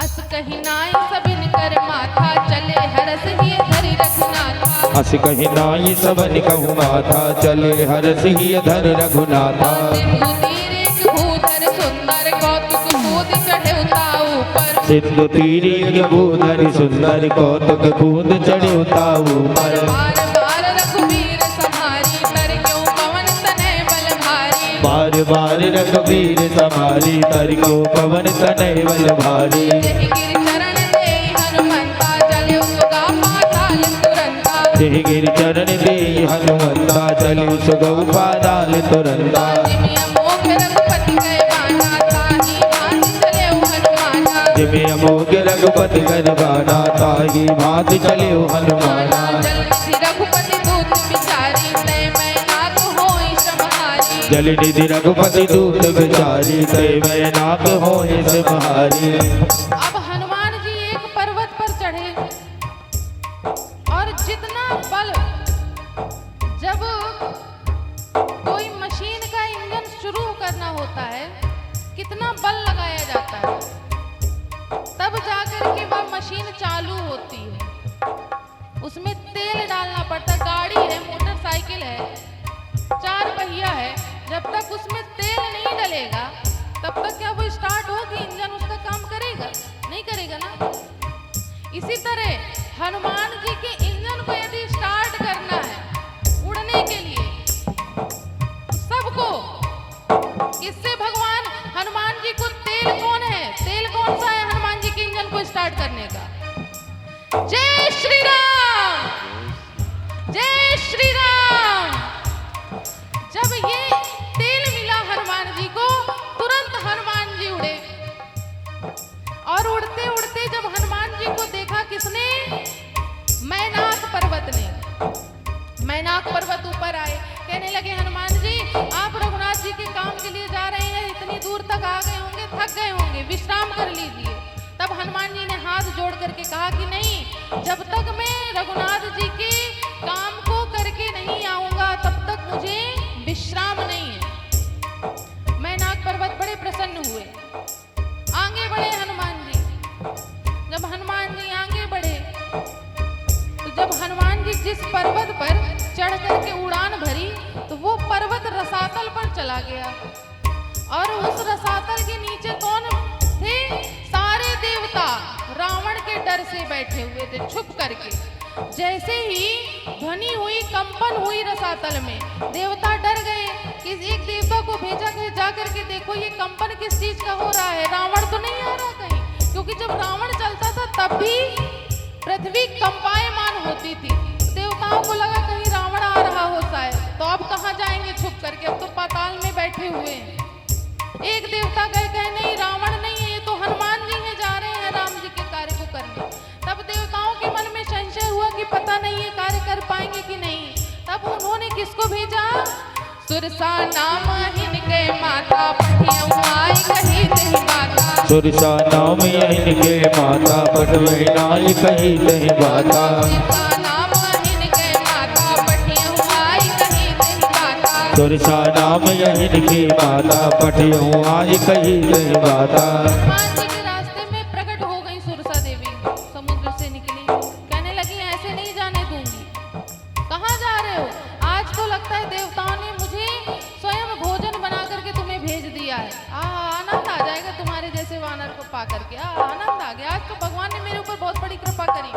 [SPEAKER 1] अस कही नाय सबिन कर माथा, चले हरस ही धरि रघुनाथा।
[SPEAKER 2] अस कही नाई सबन कहु माथा, चले हरस ही धरि रघुनाथा।
[SPEAKER 1] सिंधु तीर एक भूधर सुंदर, कौतुक कूद चढ़े उताऊ पर।
[SPEAKER 2] सिंधु तीर एक भूधर सुंदर, कौतुक कूद चढ़े उताऊ पर।
[SPEAKER 1] बार बार रघुवीर सम्हारी, तर क्यों पवन तनय बल भारी।
[SPEAKER 2] बार बार रघुवीर सम्हारी, तर क्यों पवन तनय बल भारी।
[SPEAKER 1] जहि गिर चरण दे हनुमंता, चले सुगा पाताल तुरंता।
[SPEAKER 2] जहि गिर चरण दे हनुमंता, चले सुगौ पाताल तुरंता।
[SPEAKER 1] जिमि अमोघ रघुपति गए बाना, ताहि भांति चले हनुमाना।
[SPEAKER 2] जिमि अमोघ रघुपति कर बाना, ताहि भांति चले हनुमाना।
[SPEAKER 1] जलनिधि रघुपति दूत बिचारी, तय मैं नाथ होई समहारी।
[SPEAKER 2] जलनिधि रघुपति दूत बिचारी, तय मैं नाथ होय सम्हारी।
[SPEAKER 1] अब हनुमान जी एक पर्वत पर चढ़े और जितना बल, जब कोई मशीन का इंजन शुरू करना होता है कितना बल लगाया जाता है, तब जाकर के वह मशीन चालू होती है। उसमें तेल डालना पड़ता। गाड़ी है, मोटरसाइकिल है, 4 पहिया है, जब तक उसमें तेल नहीं डलेगा तब तक क्या वो स्टार्ट होगी? इंजन उसका काम करेगा? नहीं करेगा ना। इसी तरह हनुमान जी के इंजन को यदि स्टार्ट करना है उड़ने के लिए सबको, इससे भगवान हनुमान जी को तेल कौन है, तेल कौन सा है हनुमान जी के इंजन को स्टार्ट करने का? जय श्री राम, जय श्री राम। जब ये तेल मिला हनुमान जी को, तुरंत हनुमान जी उड़े और उड़ते उड़ते जब हनुमान जी को देखा किसने? मैनाक पर्वत ने। मैनाक पर्वत ऊपर आए, कहने लगे हनुमान जी आप रघुनाथ जी के काम के लिए जा रहे हैं, इतनी दूर तक आ गए होंगे, थक गए होंगे, विश्राम कर लीजिए। तब हनुमान जी ने हाथ जोड़ करके कहा कि नहीं, जब तक मैं रघुनाथ जी के काम को करके नहीं आऊंगा तब तक मुझे विश्राम नहीं है। मैनाक पर्वत बड़े प्रसन्न हुए, आगे बढ़े हनुमान जी। जब हनुमान जी आगे बढ़े तो जब हनुमान जी जिस पर्वत पर चढ़ करके उड़ान भरी तो वो पर्वत रसातल पर चला गया और उस रसातल के नीचे कौन थे? सारे देवता रावण के डर से बैठे हुए थे छुप करके। जैसे ही ध्वनि हुई, कंपन हुई रसातल में, देवता डर गए कि एक देवता को भेजा गया, जा करके देखो ये कंपन किस चीज का हो रहा है, रावण तो नहीं आ रहा कहीं? क्योंकि जब रावण चलता था तब भी पृथ्वी कंपायमान होती थी। देवताओं को लगा कहीं रावण आ रहा हो शायद, तो अब कहाँ जाएंगे छुप करके, अब तो पाताल में बैठे हुए हैं। एक देवता गए, कहे नहीं रावण नहीं है, ये तो हनुमान जी हैं, जा रहे हैं राम जी के कार्य को करने। तब देवताओं के मन में संशय हुआ कि पता नहीं ये कार्य कर पाएंगे कि नहीं। तब उन्होंने किसको भेजा? सुरसा नाम हिनके माता, पठियउ आय कही तहि बाता।
[SPEAKER 2] सुरसा नाम हिनके माता, पठियउ आय कही तहि बाता।
[SPEAKER 1] सुरसा नाम हिनके माता, पठियउ आय कही तहि बाता।
[SPEAKER 2] सुरसा नाम हिनके माता, पठियउ आय कही तहि बाता।
[SPEAKER 1] हनुमान जी के रास्ते में प्रकट हो गई सुरसा देवी, समुद्र से निकली, कहने लगी ऐसे नहीं जाने दूंगी। कहाँ जा रहे हो? आज तो लगता है देवताओं ने मुझे स्वयं भोजन बना करके तुम्हें भेज दिया है। आनंद आ जाएगा तुम्हारे जैसे वानर को पा करके। आनंद आ गया, आज तो भगवान ने मेरे ऊपर बहुत बड़ी कृपा करी।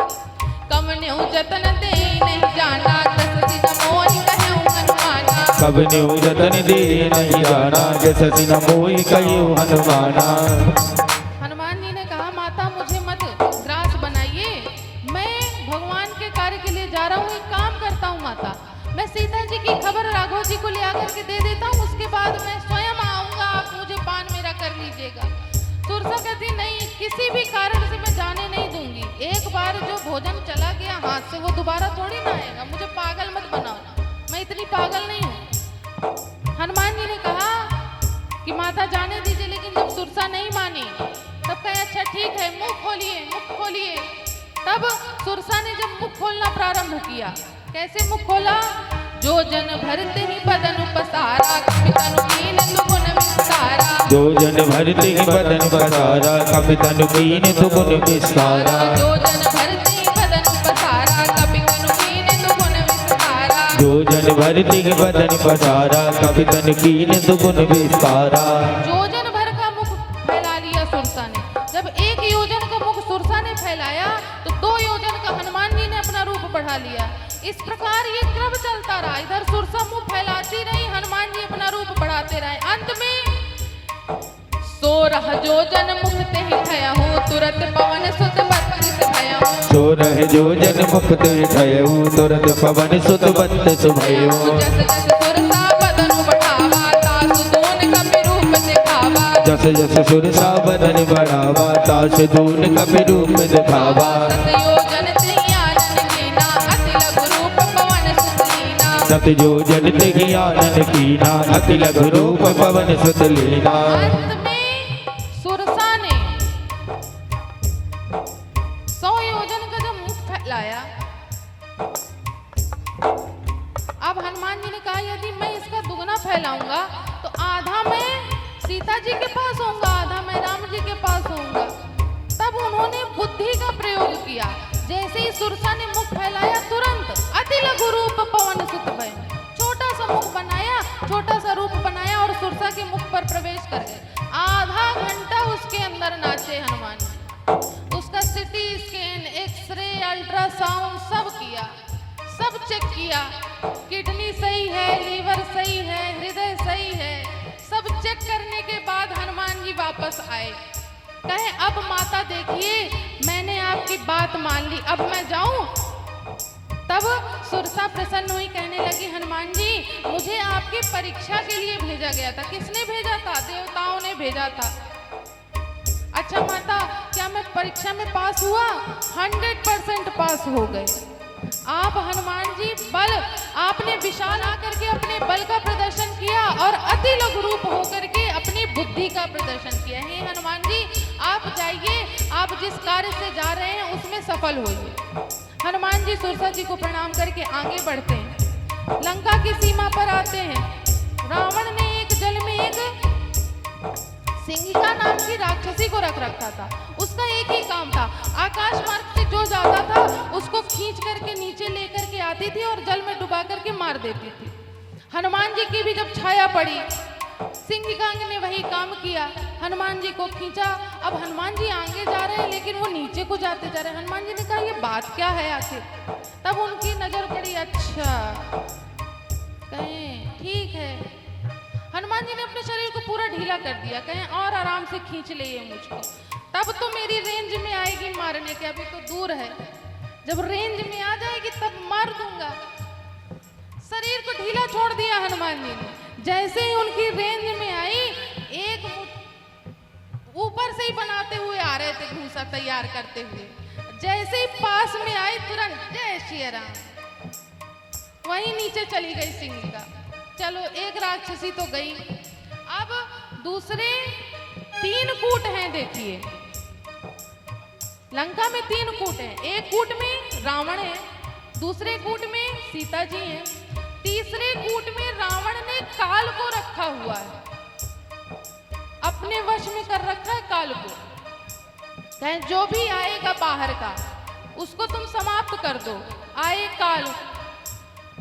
[SPEAKER 1] कम न्यू जतन दे नहीं जाना, दस दिन मोहि कहूँ हनुमाना।
[SPEAKER 2] कब न्यू जतन दे नहीं जाना, दस दिन मोहि कहूँ हनुमाना।
[SPEAKER 1] हनुमान जी ने कहा माता मुझे मत ग्रास बनाइए, मैं भगवान के कार्य के लिए जा रहा हूँ, एक काम करता हूँ माता, मैं सीता जी की खबर राघव जी को ले आकर के दे देता हूँ, उसके बाद मैं स्वयं आऊंगा, आप मुझे पान मेरा कर लीजिएगा। सुरसा कहती नहीं, किसी भी कारण से मैं जाने नहीं दूंगी। एक बार जो भोजन चला गया हाथ से वो दोबारा थोड़ी ना आएगा, मुझे पागल मत बनाओ। माता जाने दीजिए, लेकिन जब सुरसा नहीं मानी तब कहे अच्छा ठीक है, मुख खोलिए, मुख खोलिए। तब सुरसा ने जब मुख खोलना प्रारंभ किया, कैसे मुख खोला? जो जन भरते ही बदन पसारा, कपि तनु कीन दुगुन विस्तारा।
[SPEAKER 2] जो जन भरते ही बदन पसारा, कपि तनु कीन दुगुन विस्तारा।
[SPEAKER 1] जो जन भरते ही बदन पसारा, कपि तनु कीन दुगुन विस्तारा।
[SPEAKER 2] जो जन भरते ही बदन पसारा, कपि तनु कीन दुगुन विस्तारा।
[SPEAKER 1] योजन भर का मुख फैला लिया सुरसा ने। जब 1 योजन का मुख सुरसा ने फैलाया तो 2 योजन का हनुमान जी ने अपना रूप बढ़ा लिया। इस प्रकार ये क्रम चलता रहा। इधर सुरसा मुंह फैलाती रही, हनुमान जी अपना रूप बढ़ाते रहे। अंत में 16 योजन मुख ते ही भया हूँ, तुरंत पवन सुत बत्तीस भया हूँ।
[SPEAKER 2] 16 योजन मुख ते ठयऊ, तुरंत पवन सुत बत्तीस भयऊ।
[SPEAKER 1] जस जस सुरसा बदन बढ़ावा, तासु दून कपि रूप दिखावा।
[SPEAKER 2] जस जस सुरसा बदन बढ़ावा, तास दून कपि रूप दिखावा।
[SPEAKER 1] सत योजन ते आनन कीना, अति लघु रूप पवन सुत लीना।
[SPEAKER 2] सत योजन ते आनन कीना, अति लघु रूप पवन सुत लीना।
[SPEAKER 1] अंत में सुरसा ने 100 योजन का जब मुख फैलाया, अब हनुमान जी ने कहा यदि मैं इसका दुगना फैलाऊंगा तो आधा मैं सीता जी के पास होऊंगा, आधा मैं राम जी के पास होऊंगा। तब उन्होंने बुद्धि का प्रयोग किया। जैसे ही सुरसा ने मुख फैलाया, तुरंत अति लघु रूप पवन सुत भय, छोटा सा मुख बनाया, छोटा सा रूप बनाया और सुरसा के मुख पर प्रवेश कर गए। आधा घंटा उसके अंदर नाचे हनुमान जी। उसका सिटी स्कैन, एक्सरे, अल्ट्रासाउंड सब किया, सब चेक किया। किडनी सही है, लीवर सही है, हृदय सही है। सब चेक करने के बाद हनुमान जी वापस आए। कहे अब माता देखिए मैंने आपकी बात मान ली, अब मैं जाऊं? तब सुरसा प्रसन्न हुई, कहने लगी हनुमान जी मुझे आपकी परीक्षा के लिए भेजा गया था। किसने भेजा था? देवताओं ने भेजा था। अच्छा माता, क्या मैं परीक्षा में पास हुआ? 100% पास हो गए। आप हनुमान जी बल, आपने विशाल आकर के अपने बल का प्रदर्शन किया और अति लघु रूप होकर के अपनी बुद्धि का प्रदर्शन किया। हे हनुमान जी आप जाइए, आप जिस कार्य से जा रहे हैं उसमें सफल होइए। हनुमान जी सुरसा जी को प्रणाम करके आगे बढ़ते हैं। लंका की सीमा पर आते हैं। रावण ने एक जल में एक सिंहिका नाम की राक्षसी को रख रखा था। उसका एक ही काम था, आकाश मार्ग से जो जाता था उसको खींच करके नीचे लेकर के आती थी और जल में डुबा करके मार देती थी। हनुमान जी की भी जब छाया पड़ी, सिंहिका ने वही काम किया, हनुमान जी को खींचा। अब हनुमान जी आगे जा रहे हैं लेकिन वो नीचे को जाते जा रहे हैं। हनुमान जी ने कहा ये बात क्या है आखिर? तब उनकी नजर पड़ी, अच्छा कहें ठीक है। हनुमान जी ने अपने शरीर को पूरा ढीला कर दिया, कहें और आराम से खींच ले ये मुझको, तब तो मेरी रेंज में आएगी मारने के, अभी तो दूर है। जब रेंज में आ जाएगी तब मार दूंगा। शरीर को ढीला छोड़ दिया हनुमान जी ने। जैसे ही उनकी रेंज में आई, एक ऊपर से ही बनाते हुए आ रहे थे, घूसा तैयार करते हुए। जैसे ही पास में आई तुरंत जय श्री राम, वहीं नीचे चली गई सिंहिका। चलो एक राक्षसी तो गई, अब दूसरे 3 कूट हैं। देखिए लंका में 3 कूट हैं। एक कूट में रावण है, दूसरे कूट में सीता जी हैं, तीसरे कूट में रावण ने काल को रखा हुआ है, अपने वश में कर रखा है काल को। कहें जो भी आएगा बाहर का उसको तुम समाप्त कर दो। आए काल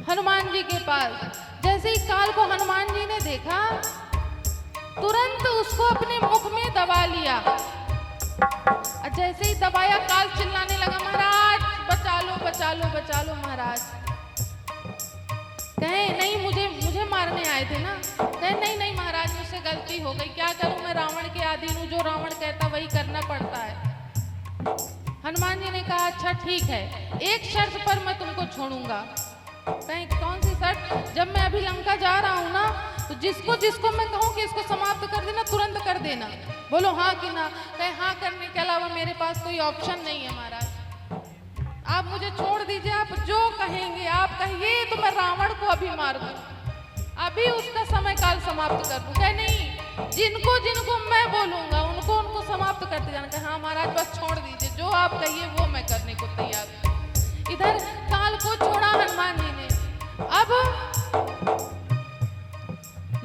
[SPEAKER 1] हनुमान जी के पास। जैसे ही काल को हनुमान जी ने देखा, तुरंत उसको अपने मुख में दबा लिया। और जैसे ही दबाया, काल चिल्लाने लगा महाराज बचा लो बचा लो बचा लो महाराज। कहे नहीं मुझे मारने आए थे ना। कहे नहीं नहीं महाराज मुझसे गलती हो गई, क्या करूं मैं रावण के अधीन हूं, जो रावण कहता वही करना पड़ता है। हनुमान जी ने कहा अच्छा ठीक है, एक शर्त पर मैं तुमको छोड़ूंगा। कहीं कौन सी शर्त? जब मैं अभी लंका जा रहा हूँ ना, तो जिसको जिसको मैं कहूँ कि इसको समाप्त कर देना, तुरंत कर देना। बोलो हाँ कि ना। कहे हाँ करने के अलावा मेरे पास कोई ऑप्शन नहीं है महाराज, आप मुझे छोड़ दीजिए, आप जो कहेंगे आप कहिए तो मैं रावण को अभी मार दूँ, अभी उसका समय काल समाप्त कर दूँ। कहे नहीं जिनको जिनको मैं बोलूंगा उनको उनको समाप्त करते जाना कि हाँ महाराज बस छोड़ दीजिए, जो आप कहिए वो मैं करने को तैयार हूं। इधर काल को छोड़ा हनुमान जी ने। अब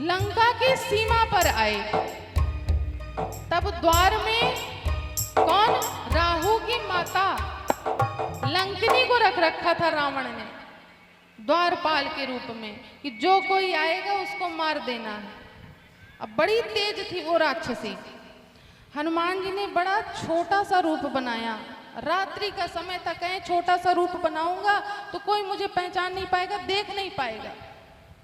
[SPEAKER 1] लंका की सीमा पर आए, तब द्वार में कौन, राहु की माता लंकिनी को रख रखा था रावण ने द्वारपाल के रूप में कि जो कोई आएगा उसको मार देना है। अब बड़ी तेज थी वो राक्षसी। हनुमान जी ने बड़ा छोटा सा रूप बनाया। रात्रि का समय था, कहें छोटा सा रूप बनाऊंगा तो कोई मुझे पहचान नहीं पाएगा, देख नहीं पाएगा।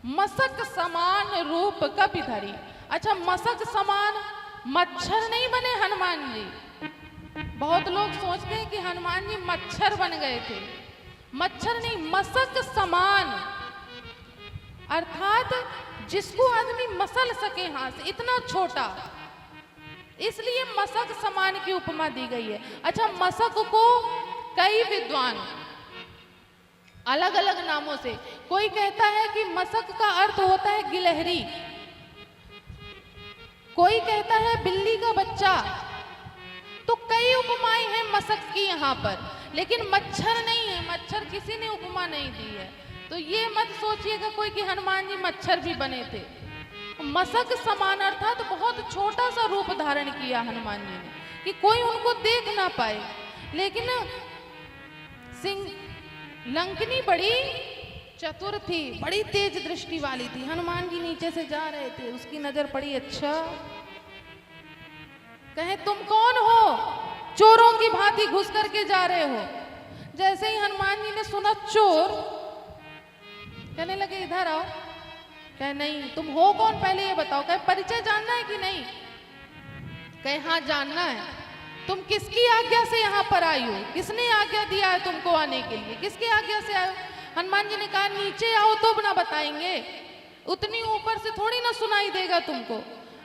[SPEAKER 1] मसक समान रूप कभी धरी। अच्छा, मसक समान मच्छर नहीं बने हनुमान जी। बहुत लोग सोचते हैं कि हनुमान जी मच्छर बन गए थे। मच्छर नहीं, मसक समान, अर्थात जिसको आदमी मसल सके हाथ से, इतना छोटा, इसलिए मसक समान की उपमा दी गई है। अच्छा, मसक को कई विद्वान अलग अलग नामों से, कोई कहता है कि मसक का अर्थ होता है गिलहरी, कोई कहता है बिल्ली का बच्चा। तो कई उपमाएं हैं मसक की यहाँ पर, लेकिन मच्छर नहीं है। मच्छर किसी ने उपमा नहीं दी है। तो ये मत सोचिएगा कोई कि हनुमान जी मच्छर भी बने थे। मसक समान अर्थात तो बहुत छोटा सा रूप धारण किया हनुमान जी ने कि कोई उनको देख ना पाए। लेकिन लंकिनी बड़ी चतुर थी, बड़ी तेज दृष्टि वाली थी। हनुमान जी नीचे से जा रहे थे, उसकी नजर पड़ी। अच्छा, कहे तुम कौन हो, चोरों की भांति घुस करके जा रहे हो। जैसे ही हनुमान जी ने सुना चोर, कहने लगे इधर आओ। कहे नहीं, तुम हो कौन पहले ये बताओ। कहे परिचय जानना है कि नहीं। कहे हाँ जानना है। तुम किसकी आज्ञा से यहाँ पर आई हो, किसने आज्ञा दिया है तुमको आने के लिए, किसकी आज्ञा से आए हो। हनुमान जी ने कहा नीचे आओ तो ना बताएंगे, उतनी ऊपर से थोड़ी ना सुनाई देगा तुमको।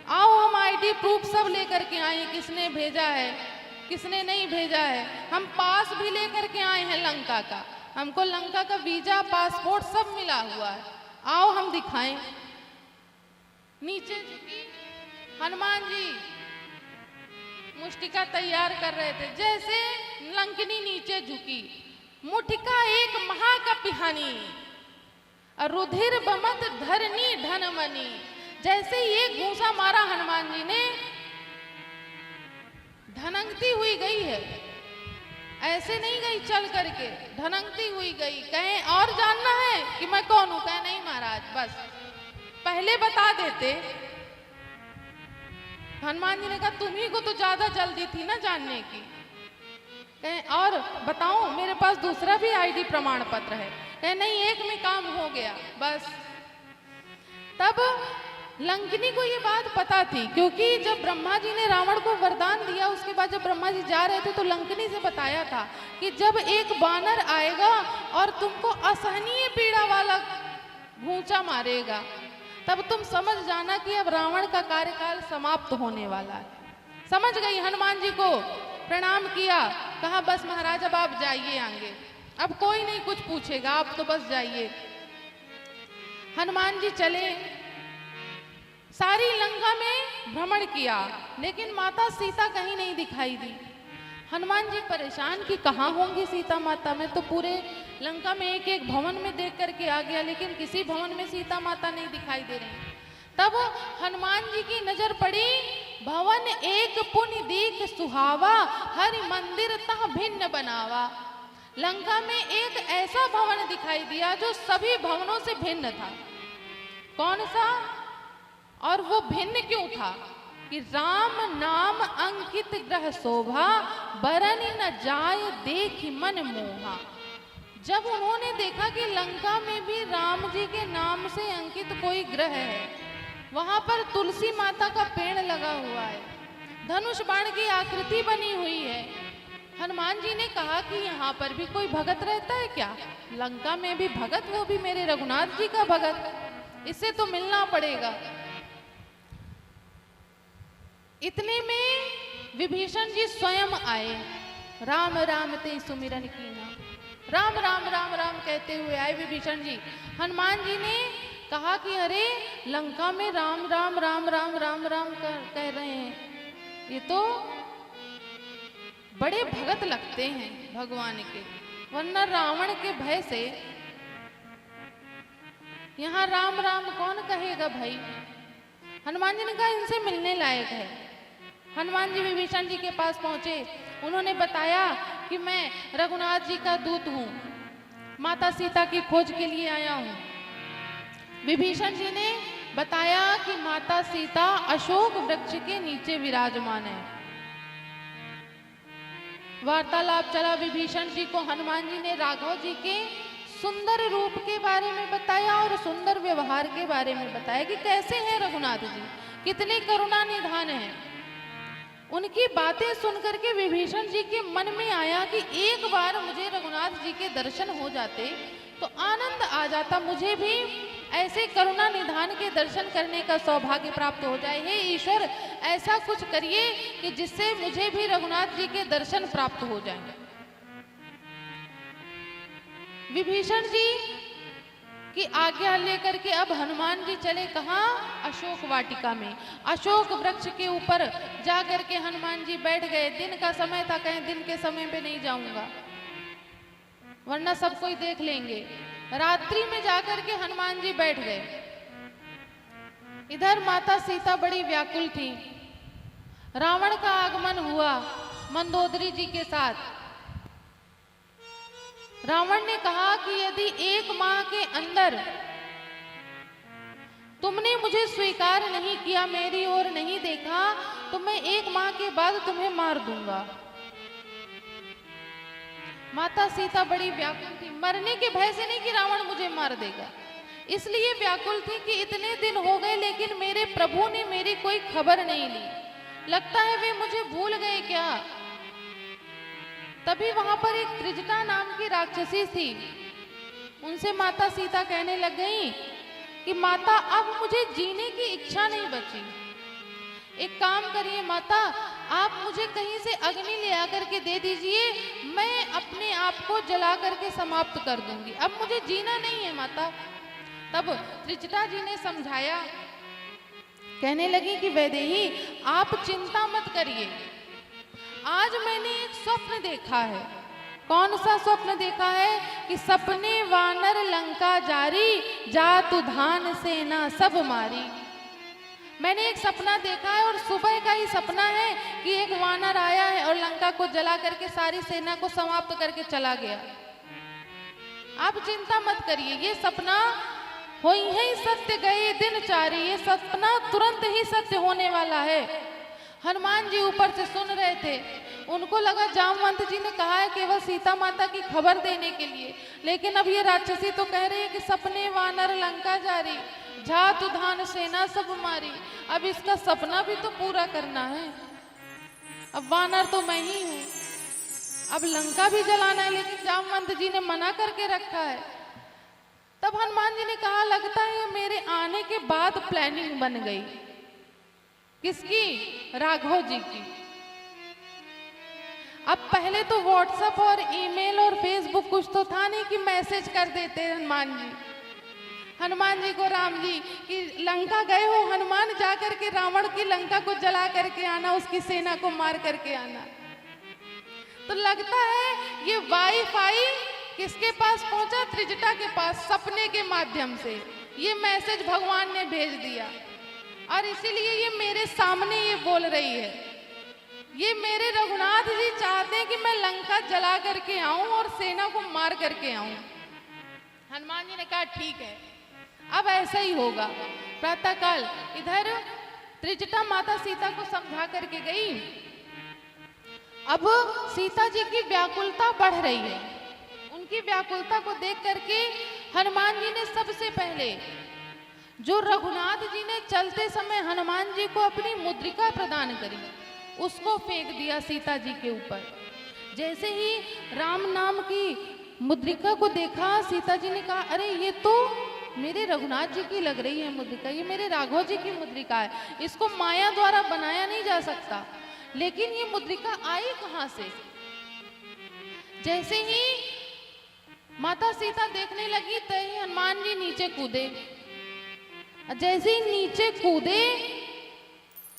[SPEAKER 1] आओ, हम आईडी प्रूफ सब लेकर के आए, किसने भेजा है किसने नहीं भेजा है। हम पास भी लेकर के आए हैं लंका का, हमको लंका का वीजा पासपोर्ट सब मिला हुआ है। आओ हम दिखाएं। नीचे झुकी हनुमान जी मुष्टिका तैयार कर रहे थे। जैसे लंकिनी नीचे झुकी, मुठिका एक महाकपिहानी, रुधिर बमत धरनी धनमनी। जैसे ही एक घूंसा मारा हनुमान जी ने, धनंगती हुई गई है, ऐसे नहीं गई चल करके, धनंगती हुई गई। कहें और जानना है कि मैं कौन हूं। कहे नहीं महाराज, बस पहले बता देते। हनुमान जी ने कहा तुम्ही को तो ज्यादा जल्दी थी ना जानने की। कहें और बताओ, मेरे पास दूसरा भी आईडी प्रमाण पत्र है। कहे नहीं, एक में काम हो गया बस। तब लंकिनी को ये बात पता थी, क्योंकि जब ब्रह्मा जी ने रावण को वरदान दिया, उसके बाद जब ब्रह्मा जी जा रहे थे तो लंकिनी से बताया था कि जब एक बानर आएगा और तुमको असहनीय पीड़ा वाला घूंचा मारेगा, तब तुम समझ जाना कि अब रावण का कार्यकाल समाप्त होने वाला है। समझ गई। हनुमान जी को प्रणाम किया, कहा बस महाराज अब आप जाइए आगे, अब कोई नहीं कुछ पूछेगा, आप तो बस जाइए। हनुमान जी चले, सारी लंका में भ्रमण किया, लेकिन माता सीता कहीं नहीं दिखाई दी। हनुमान जी परेशान कि कहाँ होंगी सीता माता। मैं तो पूरे लंका में एक एक भवन में देख करके आ गया, लेकिन किसी भवन में सीता माता नहीं दिखाई दे रही। तब हनुमान जी की नजर पड़ी, भवन एक पुण्य दीख सुहावा, हरि मंदिर तह भिन्न बनावा। लंका में एक ऐसा भवन दिखाई दिया जो सभी भवनों से भिन्न था। कौन सा? और वो भिन्न क्यों था? कि राम नाम अंकित ग्रह शोभा, बरन न जाय देख मन मोहा। जब उन्होंने देखा कि लंका में भी राम जी के नाम से अंकित कोई ग्रह है, वहां पर तुलसी माता का पेड़ लगा हुआ है, धनुष बाण की आकृति बनी हुई है, हनुमान जी ने कहा कि यहाँ पर भी कोई भगत रहता है क्या? लंका में भी भगत, वो भी मेरे रघुनाथ जी का भगत, इससे तो मिलना पड़ेगा। इतने में विभीषण जी स्वयं आए। राम राम ते सुमिरन कीना, राम राम राम राम कहते हुए आए विभीषण जी। हनुमान जी ने कहा कि अरे लंका में राम राम राम राम राम राम कह रहे हैं, ये तो बड़े भगत लगते हैं भगवान के, वरना रावण के भय से यहाँ राम राम कौन कहेगा भाई। हनुमान जी ने कहा इनसे मिलने लायक है। हनुमान जी विभीषण जी के पास पहुंचे, उन्होंने बताया कि मैं रघुनाथ जी का दूत हूँ, माता सीता की खोज के लिए आया हूँ। विभीषण जी ने बताया कि माता सीता अशोक वृक्ष के नीचे विराजमान है। वार्तालाप चला। विभीषण जी को हनुमान जी ने राघव जी के सुंदर रूप के बारे में बताया और सुंदर व्यवहार के बारे में बताया कि कैसे हैं रघुनाथ जी, कितने करुणा निधान हैं। उनकी बातें सुनकर के विभीषण जी के मन में आया कि एक बार मुझे रघुनाथ जी के दर्शन हो जाते तो आनंद आ जाता, मुझे भी ऐसे करुणा निधान के दर्शन करने का सौभाग्य प्राप्त हो जाए। हे ईश्वर, ऐसा कुछ करिए कि जिससे मुझे भी रघुनाथ जी के दर्शन प्राप्त हो जाएं। विभीषण जी की आज्ञा लेकर के अब हनुमान जी चले कहाँ? अशोक वाटिका में। अशोक वृक्ष के ऊपर जाकर के हनुमान जी बैठ गए। दिन का समय था, कहें दिन के समय पे नहीं जाऊंगा वरना सब कोई देख लेंगे। रात्रि में जाकर के हनुमान जी बैठ गए। इधर माता सीता बड़ी व्याकुल थी। रावण का आगमन हुआ मंदोदरी जी के साथ। रावण ने कहा कि यदि 1 माह के अंदर तुमने मुझे स्वीकार नहीं किया, मेरी ओर नहीं देखा, तो मैं 1 माह के बाद तुम्हें मार दूंगा। माता सीता बड़ी व्याकुल थी, मरने के भय से नहीं कि रावण मुझे मार देगा, इसलिए व्याकुल थी कि इतने दिन हो गए लेकिन मेरे प्रभु ने मेरी कोई खबर नहीं ली, लगता है वे मुझे भूल गए क्या। तभी वहां पर एक त्रिजटा नाम की राक्षसी थी। उनसे माता सीता कहने लग गई कि माता अब मुझे जीने की इच्छा नहीं बची, एक काम करिए माता, आप मुझे कहीं से अग्नि ले आकर के दे दीजिए, मैं अपने आप को जला करके समाप्त कर दूंगी, अब मुझे जीना नहीं है माता। तब त्रिजटा जी ने समझाया, कहने लगी कि वैदेही आप चिंता मत करिए, आज मैंने एक स्वप्न देखा है। कौन सा स्वप्न देखा है? कि सपने वानर लंका जारी, जातु धान सेना सब मारी। मैंने एक सपना देखा है और सुबह का ही सपना है कि एक वानर आया है और लंका को जला करके सारी सेना को समाप्त करके चला गया। आप चिंता मत करिए, ये सपना हो ही सत्य गए दिन चारी, ये सपना तुरंत ही सत्य होने वाला है। हनुमान जी ऊपर से सुन रहे थे, उनको लगा जामवंत जी ने कहा है केवल सीता माता की खबर देने के लिए, लेकिन अब ये राक्षसी तो कह रही है कि सपने वानर लंका जारी, जातु धान सेना सब मारी। अब इसका सपना भी तो पूरा करना है। अब वानर तो मैं ही हूं, अब लंका भी जलाना है, लेकिन जामवंत जी ने मना करके रखा है। तब हनुमान जी ने कहा लगता है मेरे आने के बाद प्लानिंग बन गई। किसकी? राघव जी की। अब पहले तो व्हाट्सएप और ईमेल और फेसबुक कुछ तो था नहीं कि मैसेज कर देते हनुमान जी को राम जी कि लंका गए हो हनुमान, जा करके रावण की लंका को जला करके आना, उसकी सेना को मार करके आना। तो लगता है ये वाईफाई किसके पास पहुंचा? त्रिजटा के पास, सपने के माध्यम से ये मैसेज भगवान ने भेज दिया और इसीलिए ये मेरे सामने ये बोल रही है। ये मेरे रघुनाथ जी चाहते हैं कि मैं लंका जला करके आऊं और सेना को मार करके आऊं। हनुमान जी ने कहा ठीक है, अब ऐसा ही होगा। प्रातःकाल इधर त्रिजटा माता सीता को समझा करके गई। अब सीता जी की व्याकुलता बढ़ रही है। उनकी व्याकुलता को देख करके हनुमान जी ने सबसे पहले जो रघुनाथ जी ने चलते समय हनुमान जी को अपनी मुद्रिका प्रदान करी, उसको फेंक दिया सीता जी के ऊपर। जैसे ही राम नाम की मुद्रिका को देखा, सीता जी ने कहा अरे ये तो मेरे रघुनाथ जी की लग रही है मुद्रिका, ये मेरे राघव जी की मुद्रिका है, इसको माया द्वारा बनाया नहीं जा सकता। लेकिन ये मुद्रिका आई कहां से? जैसे ही माता सीता देखने लगी तो ही हनुमान जी नीचे कूदे। जैसे ही नीचे कूदे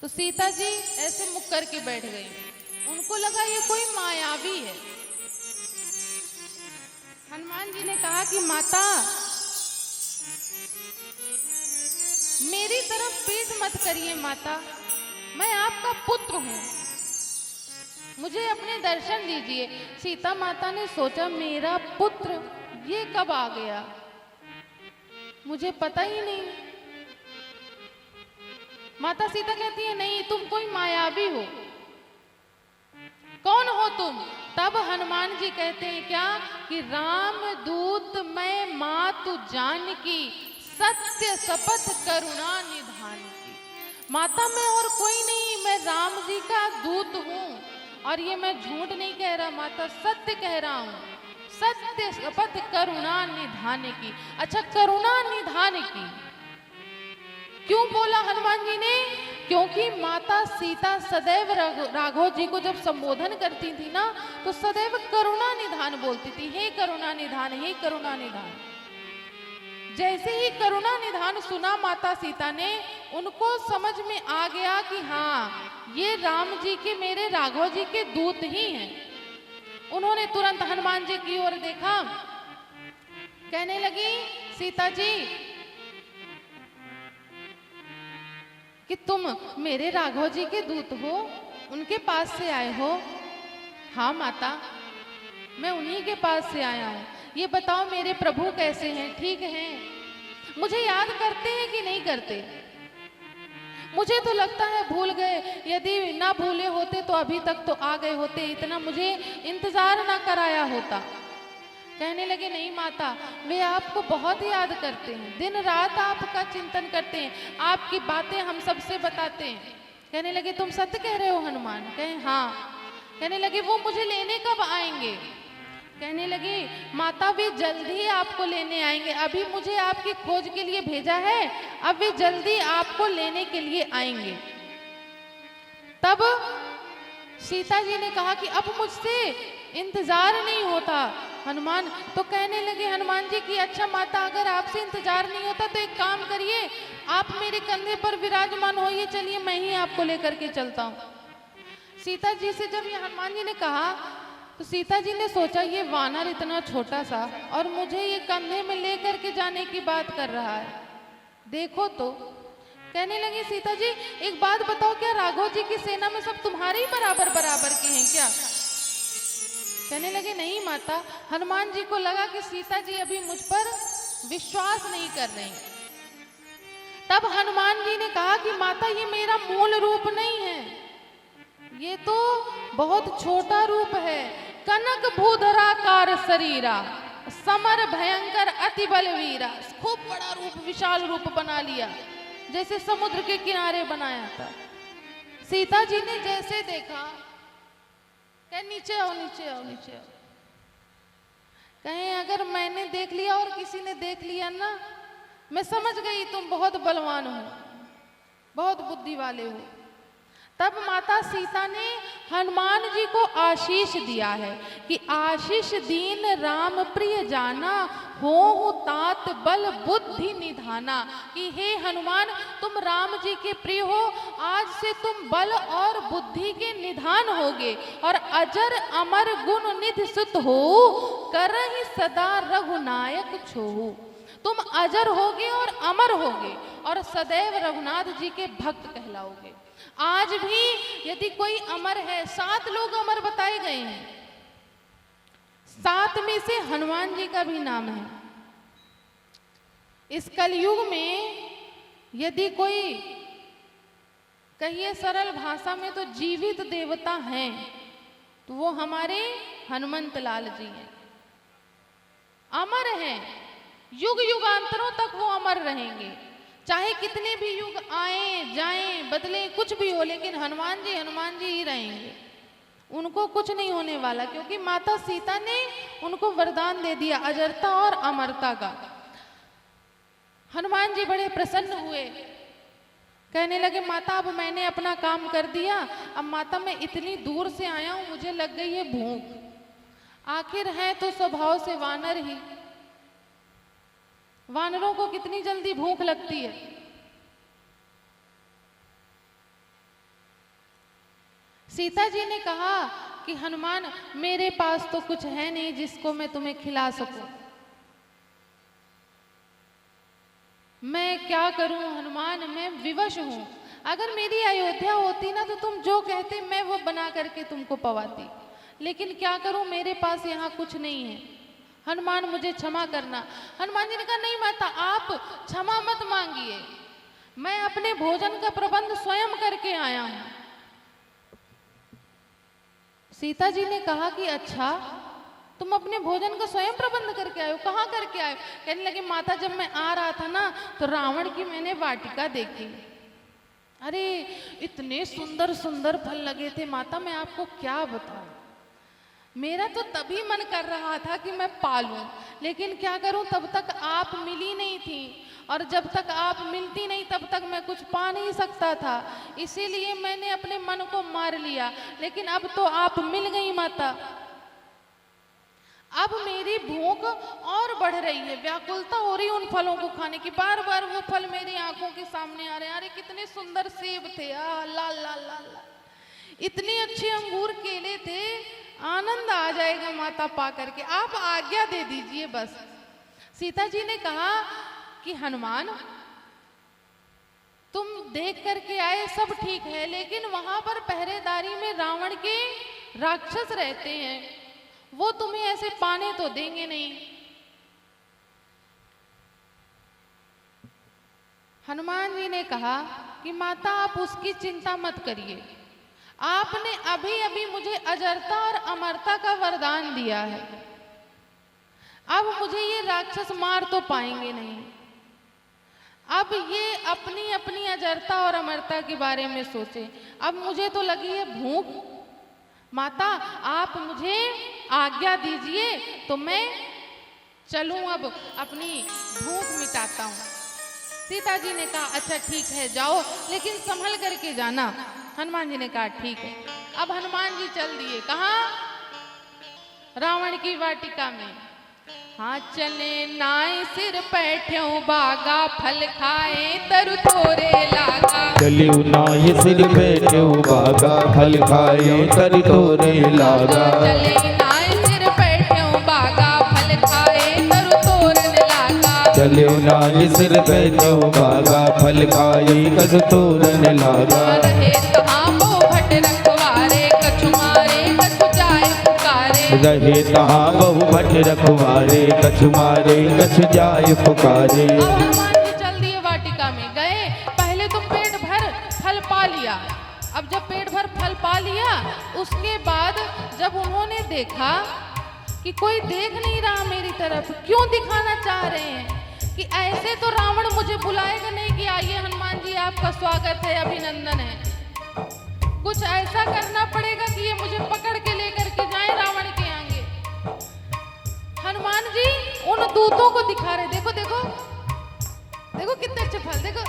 [SPEAKER 1] तो सीता जी ऐसे मुख करके बैठ गई। उनको लगा ये कोई मायावी है। हनुमान जी ने कहा कि माता, मेरी तरफ पीठ मत करिए माता, मैं आपका पुत्र हूं, मुझे अपने दर्शन दीजिए। सीता माता ने सोचा मेरा पुत्र ये कब आ गया, मुझे पता ही नहीं। माता सीता कहती है नहीं, तुम कोई मायावी हो, कौन हो तुम? तब हनुमान जी कहते हैं क्या कि राम दूत मैं मातु जानकी, सत्य शपथ करुणा निधान की। माता मैं और कोई नहीं, मैं राम जी का दूत हूं और ये मैं झूठ नहीं कह रहा माता, सत्य कह रहा हूं, सत्य शपथ करुणा निधान की। अच्छा, करुणा निधान की क्यों बोला हनुमान जी ने? क्योंकि माता सीता सदैव राघव जी को जब संबोधन करती थी ना, तो सदैव करुणा निधान बोलती थी, हे करुणा निधान, हे करुणा निधान। जैसे ही करुणा निधान सुना माता सीता ने, उनको समझ में आ गया कि हाँ ये राम जी के, मेरे राघव जी के दूत ही हैं। उन्होंने तुरंत हनुमान जी की ओर देखा, कहने लगी सीता जी कि तुम मेरे राघव जी के दूत हो, उनके पास से आए हो? हाँ माता, मैं उन्हीं के पास से आया हूँ। ये बताओ मेरे प्रभु कैसे हैं, ठीक हैं? मुझे याद करते हैं कि नहीं करते? मुझे तो लगता है भूल गए, यदि ना भूले होते तो अभी तक तो आ गए होते, इतना मुझे इंतजार ना कराया होता। कहने लगे नहीं माता, वे आपको बहुत याद करते हैं, दिन रात आपका चिंतन करते हैं, आपकी बातें हम सबसे बताते हैं। कहने लगे तुम सत्य कह रहे हो हनुमान? कहे हाँ। कहने लगे वो मुझे लेने कब आएंगे? कहने लगे माता वे जल्दी आपको लेने आएंगे, अभी मुझे आपकी खोज के लिए भेजा है, अब वे जल्दी आपको लेने के लिए आएंगे। तब सीता जी ने कहा कि अब मुझसे इंतजार नहीं होता हनुमान। तो कहने लगे हनुमान जी कि अच्छा माता, अगर आपसे इंतजार नहीं होता तो एक काम करिए, आप मेरे कंधे पर विराजमान होइए, चलिए मैं ही आपको लेकर के चलता हूँ। सीता जी से जब ये हनुमान जी ने कहा तो सीता जी ने सोचा ये वानर इतना छोटा सा और मुझे ये कंधे में लेकर के जाने की बात कर रहा है, देखो तो। कहने लगी सीता जी एक बात बताओ, क्या राघव जी की सेना में सब तुम्हारे ही बराबर के हैं क्या? कहने लगे नहीं माता। हनुमान जी को लगा कि सीता जी अभी मुझ पर विश्वास नहीं कर रही। तब हनुमान जी ने कहा कि माता ये मेरा मूल रूप नहीं है, ये तो बहुत छोटा रूप है। कनक भूधराकार शरीरा, समर भयंकर अति बलवीरा। खूब बड़ा रूप, विशाल रूप बना लिया, जैसे समुद्र के किनारे बनाया था। सीता जी ने जैसे देखा, कहे नीचे आओ, नीचे आओ, नीचे आओ। कहें अगर मैंने देख लिया और किसी ने देख लिया ना, मैं समझ गई तुम बहुत बलवान हो, बहुत बुद्धि वाले हो। तब माता सीता ने हनुमान जी को आशीष दिया है कि आशीष दीन राम प्रिय जाना, हो तात बल बुद्धि निधाना। कि हे हनुमान तुम राम जी के प्रिय हो, आज से तुम बल और बुद्धि के निधान होगे और अजर अमर गुण निधि सुत हो, करहि सदा रघुनायक छोहु। तुम अजर होगे और अमर होगे और सदैव रघुनाथ जी के भक्त कहलाओगे। आज भी यदि कोई अमर है, 7 लोग अमर बताए गए हैं, 7 में से हनुमान जी का भी नाम है। इस कलयुग में यदि कोई, कहिए सरल भाषा में तो जीवित देवता हैं, तो वो हमारे हनुमंत लाल जी हैं। अमर हैं, युग युगांतरों तक वो अमर रहेंगे, चाहे कितने भी युग आए जाएं बदले कुछ भी हो, लेकिन हनुमान जी ही रहेंगे। उनको कुछ नहीं होने वाला, क्योंकि माता सीता ने उनको वरदान दे दिया अजरता और अमरता का। हनुमान जी बड़े प्रसन्न हुए, कहने लगे माता अब मैंने अपना काम कर दिया, अब माता मैं इतनी दूर से आया हूं, मुझे लग गई है भूख। आखिर है तो स्वभाव से वानर ही, वानरों को कितनी जल्दी भूख लगती है। सीता जी ने कहा कि हनुमान, मेरे पास तो कुछ है नहीं जिसको मैं तुम्हें खिला सकूं। मैं क्या करूं हनुमान, मैं विवश हूं। अगर मेरी अयोध्या होती ना तो तुम जो कहते मैं वो बना करके तुमको पवाती, लेकिन क्या करूं, मेरे पास यहाँ कुछ नहीं है। हनुमान मुझे क्षमा करना। हनुमान जी ने कहा, नहीं माता, आप क्षमा मत मांगिए, मैं अपने भोजन का प्रबंध स्वयं करके आया हूं। सीता जी ने कहा कि अच्छा, तुम अपने भोजन का स्वयं प्रबंध करके आए हो, कहाँ करके आए हो? कहने लगे, माता, जब मैं आ रहा था ना तो रावण की मैंने वाटिका देखी। अरे इतने सुंदर सुंदर फल लगे थे माता, मैं आपको क्या बताऊं। मेरा तो तभी मन कर रहा था कि मैं पालूं, लेकिन क्या करूं, तब तक आप मिली नहीं थी, और जब तक आप मिलती नहीं तब तक मैं कुछ पा नहीं सकता था, इसीलिए मैंने अपने मन को मार लिया। लेकिन अब तो आप मिल गई माता, अब मेरी भूख और बढ़ रही है, व्याकुलता हो रही उन फलों को खाने की। बार बार वो फल मेरी आंखों के सामने आ रहे हैं। अरे कितने सुंदर सेब थे, लाल लाल लाल लाल, इतने अच्छे अंगूर केले थे, आनंद आ जाएगा माता पा करके, आप आज्ञा दे दीजिए बस। सीता जी ने कहा कि हनुमान, तुम देख करके आए सब ठीक है, लेकिन वहां पर पहरेदारी में रावण के राक्षस रहते हैं, वो तुम्हें ऐसे पाने तो देंगे नहीं। हनुमान जी ने कहा कि माता, आप उसकी चिंता मत करिए, आपने अभी अभी मुझे अजरता और अमरता का वरदान दिया है, अब मुझे ये राक्षस मार तो पाएंगे नहीं। अब ये अपनी अपनी अजरता और अमरता के बारे में सोचे, अब मुझे तो लगी है भूख। माता, आप मुझे आज्ञा दीजिए तो मैं चलूं, अब अपनी भूख मिटाता हूं। सीता जी ने कहा, अच्छा ठीक है, जाओ, लेकिन संभल करके जाना। हनुमान जी ने कहा ठीक है। अब हनुमान जी चल दिए, कहाँ? रावण की वाटिका में। हाँ चले नाय सिर बैठ्यो बागा, फल खाए तरु तोरे लागा।
[SPEAKER 2] चलियो नाय सिर बैठ्यो बागा, फल खाए तरु तोरे लागा।
[SPEAKER 1] चले नाय सिर बैठ्यो बागा, फल खाए तरु तोरन लागा।
[SPEAKER 2] चलियो नाय सिर बैठ्यो बागा, फल खाए तरु तोरन लागा।
[SPEAKER 1] रहे तहाँ बहु भट रखवारे, कछु मारे कछु जाए पुकारे।
[SPEAKER 2] रहे तहाँ बहु भट रखवारे, कछु मारे कछु जाए पुकारे।
[SPEAKER 1] अब हनुमान जी चल दिए वाटिका में, गए, पहले तो पेट भर फल पा लिया। अब जब पेट भर फल पा लिया, उसके बाद जब उन्होंने देखा कि कोई देख नहीं रहा मेरी तरफ, क्यों दिखाना चाह रहे हैं कि ऐसे तो रावण मुझे बुलाएगा नहीं कि आइए हनुमान जी आपका स्वागत है, अभिनंदन है। कुछ ऐसा करना पड़ेगा कि ये मुझे पकड़ के लेकर के जाए रावण के आगे। हनुमान जी उन दूतों को दिखा रहे, देखो देखो देखो कितने अच्छे फल, देखो।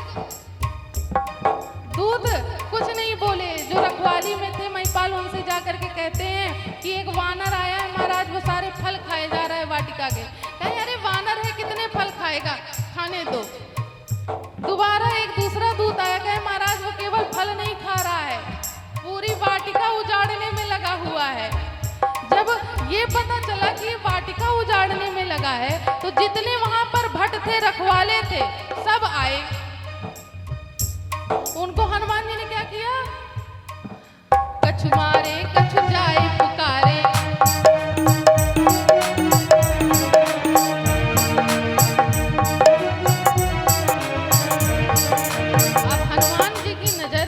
[SPEAKER 1] दूत कुछ नहीं बोले, जो रखवाली में थे महिपाल, उनसे जाकर के कहते हैं कि एक वानर आया है महाराज, वो सारे फल खाए जा रहा है वाटिका के। कहे, अरे वानर है, कितने फल खाएगा, खाने दो। दोबारा एक दूसरा दूत आया, कहे महाराज वो केवल फल नहीं खा रहा है, पूरी वाटिका उजाड़ने में लगा हुआ है। जब ये पता चला कि ये वाटिका उजाड़ने में लगा है, तो जितने वहां पर भट थे, रखवाले थे, सब आए। उनको हनुमान जी ने क्या किया? कछु मारे कछु जाए पुकारे। अब हनुमान जी की नजर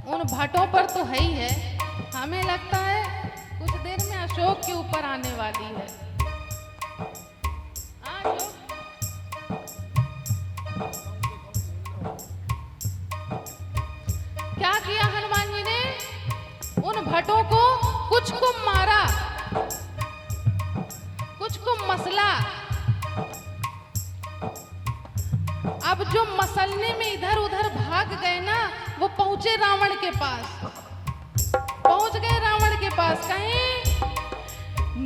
[SPEAKER 1] उन भटों पर तो है ही है, हमें लगता है कुछ देर में अशोक के ऊपर आने वाली है। क्या किया हनुमान जी ने? उन भटों को कुछ को मारा, कुछ को मसला। अब जो मसलने में इधर उधर भाग गए ना, वो पहुंचे रावण के पास। पहुंच गए रावण के पास, कहीं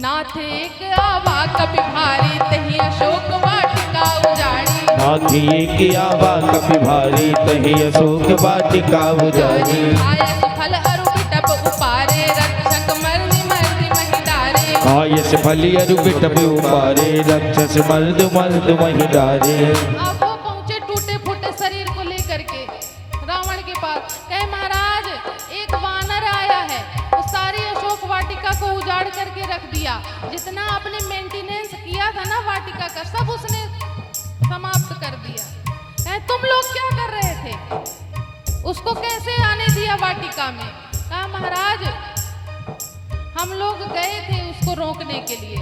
[SPEAKER 1] नाथे एक आवा कपि भारी, तही अशोक वाटिका उजाड़ी।
[SPEAKER 2] नाथे एक आवा कपि भारी, तही अशोक वाटिका उजाड़ी।
[SPEAKER 1] आयस फल अरु बिटप
[SPEAKER 2] आयस फलियर बिटप उपारे राक्षस मर्द मर्द वही डारे।
[SPEAKER 1] अब वो पहुंचे टूटे फूटे शरीर को लेकर के रावण के पास। कहे महाराज एक वानर आया है, वो सारी अशोक वाटिका को उजाड़ करके रख दिया। जितना आपने मेंटेनेंस किया था ना वाटिका का, सब उसने समाप्त कर दिया। कहे तुम लोग क्या कर रहे थे, उसको कैसे आने दिया वाटिका में? कहा महाराज हम लोग गए थे उसको रोकने के लिए,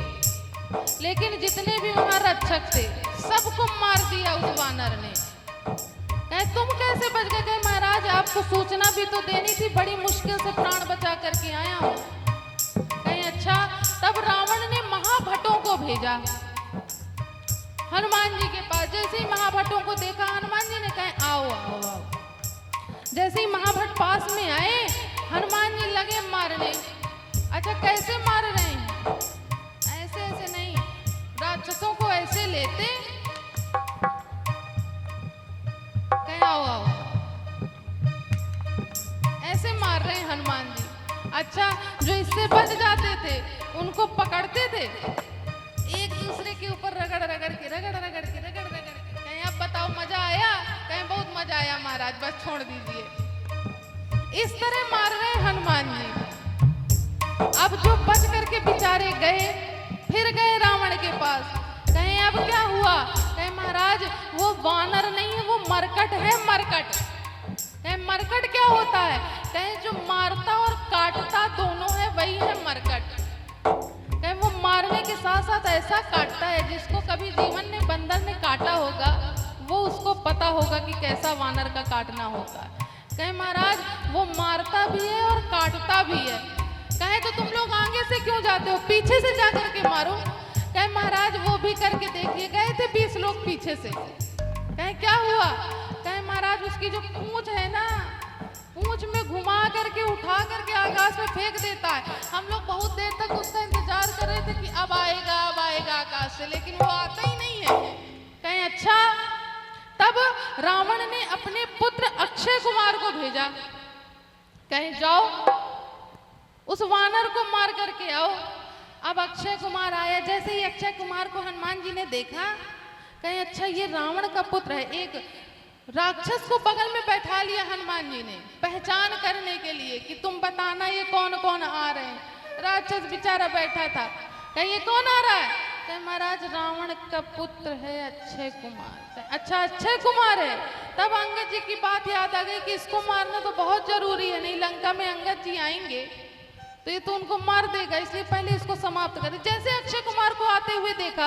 [SPEAKER 1] लेकिन जितने भी वहां रक्षक थे सबको मार दिया उस वानर ने। कहे तुम कैसे बच गए? कहे महाराज आपको सूचना भी तो देनी थी, बड़ी मुश्किल से प्राण बचा करके आया हूं। कहे अच्छा। तब रावण ने महाभटों को भेजा हनुमान जी के पास। जैसे ही महाभटों को देखा हनुमान जी ने कहे आओ आओ आओ। जैसे ही महाभट पास में आए हनुमान जी लगे मारने। अच्छा कैसे मार रहे हैं? ऐसे ऐसे नहीं, राक्षसों को ऐसे लेते। कहे आओ आओ, ऐसे मार रहे हैं हनुमान जी। अच्छा जो इससे बच जाते थे उनको पकड़ते थे, एक दूसरे के ऊपर रगड़ रगड़ के कहीं अब बताओ मजा आया? कहीं बहुत मजा आया महाराज, बस छोड़ दीजिए। इस तरह मार रहे हैं हनुमान जी। अब जो बच करके बेचारे गए, फिर गए रावण के पास। कहें अब क्या हुआ? कहें महाराज वो वानर नहीं है, वो मरकट है, मरकट। कहें मरकट क्या होता है? कहें जो मारता और काटता दोनों है वही है मरकट। कहें वो मारने के साथ साथ ऐसा काटता है जिसको कभी जीवन में बंदर ने काटा होगा वो उसको पता होगा कि कैसा वानर का काटना होता है। कहें महाराज वो मारता भी है और काटता भी है। कहे तो तुम लोग आगे से क्यों जाते हो, पीछे से जा करके मारो। कहे महाराज वो भी करके देखिए। गए थे 20 लोग पीछे से। कहे क्या हुआ? कहे महाराज उसकी जो पूंछ है ना, पूंछ में घुमा करके उठा करके आकाश में फेंक देता है। हम लोग बहुत देर तक उसका इंतजार कर रहे थे कि अब आएगा आकाश से, लेकिन वो आता ही नहीं है। कहे अच्छा। तब रावण ने अपने पुत्र अक्षय कुमार को भेजा। कहे जाओ उस वानर को मार करके आओ। अब अक्षय कुमार आया। जैसे ही अक्षय कुमार को हनुमान जी ने देखा, कहे अच्छा ये रावण का पुत्र है। एक राक्षस को बगल में बैठा लिया हनुमान जी ने पहचान करने के लिए कि तुम बताना ये कौन कौन आ रहे हैं। राक्षस बेचारा बैठा था। कहे ये कौन आ रहा है? कहे महाराज रावण का पुत्र है अक्षय कुमार। अच्छा अक्षय कुमार है। तब अंगद जी की बात याद आ गई कि इसको मारना तो बहुत जरूरी है, नहीं लंका में अंगद जी आएंगे तो ये तो उनको मार देगा, इसलिए पहले इसको समाप्त करें। जैसे अक्षय कुमार को आते हुए देखा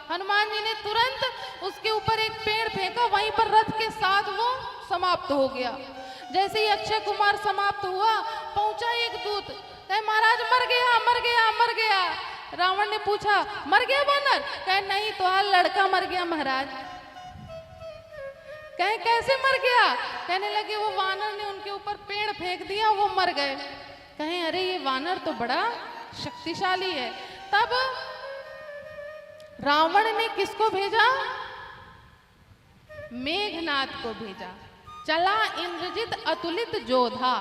[SPEAKER 1] हनुमान जी ने तुरंत उसके ऊपर एक पेड़ फेंका, वहीं पर रथ के साथ वो समाप्त हो गया। जैसे ही अक्षय कुमार समाप्त हुआ पहुंचा एक दूत। कहे महाराज मर गया मर गया मर गया। रावण ने पूछा मर गया वानर? कहे नहीं तो लड़का मर गया महाराज। कहे कैसे मर गया? कहने लगे वो वानर ने उनके ऊपर पेड़ फेंक दिया, वो मर गए। कहें अरे ये वानर तो बड़ा शक्तिशाली है। तब रावण ने किसको भेजा? मेघनाद को भेजा। चला इंद्रजित अतुलित जोधा,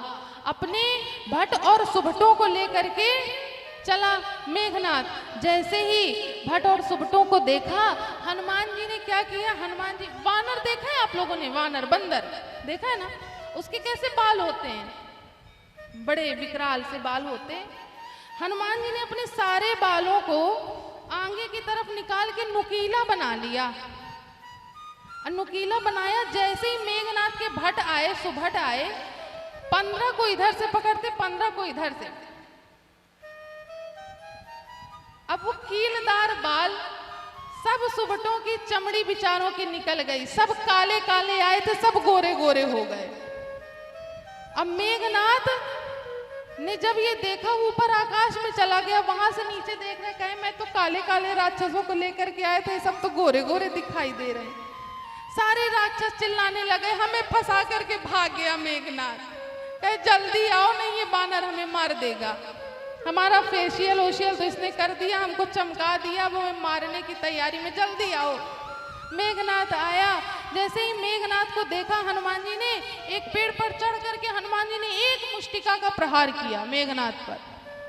[SPEAKER 1] अपने भट और सुभटों को लेकर के चला मेघनाद। जैसे ही भट और सुभटों को देखा हनुमान जी ने क्या किया? हनुमान जी वानर देखा है आप लोगों ने? वानर बंदर देखा है ना, उसके कैसे बाल होते हैं, बड़े विकराल से बाल होते हैं। हनुमान जी ने अपने सारे बालों को आगे की तरफ निकाल के नुकीला बना लिया। नुकीला बनाया। जैसे ही मेघनाद के भट आए, सुभट आए, 15 को इधर से पकड़ते, 15 को इधर से। अब वो कीलदार बाल सब सुभटों की चमड़ी बिचारों की निकल गई। सब काले काले आए थे, सब गोरे गोरे हो गए। अब मेघनाद ने जब ये देखा ऊपर आकाश में चला गया, वहां से नीचे देख रहे, कहे मैं तो काले काले राक्षसों को लेकर के आए थे, सब तो गोरे गोरे दिखाई दे रहे हैं। सारे राक्षस चिल्लाने लगे, हमें फंसा करके भाग गया मेघनाद। कहे जल्दी आओ, नहीं ये बानर हमें मार देगा। हमारा फेशियल ओशियल तो इसने कर दिया, हमको चमका दिया, वो हमें मारने की तैयारी में, जल्दी आओ। मेघनाद आया। जैसे ही मेघनाद को देखा हनुमान जी ने एक पेड़ पर चढ़ करके हनुमान जी ने एक मुष्टिका का प्रहार किया मेघनाद पर।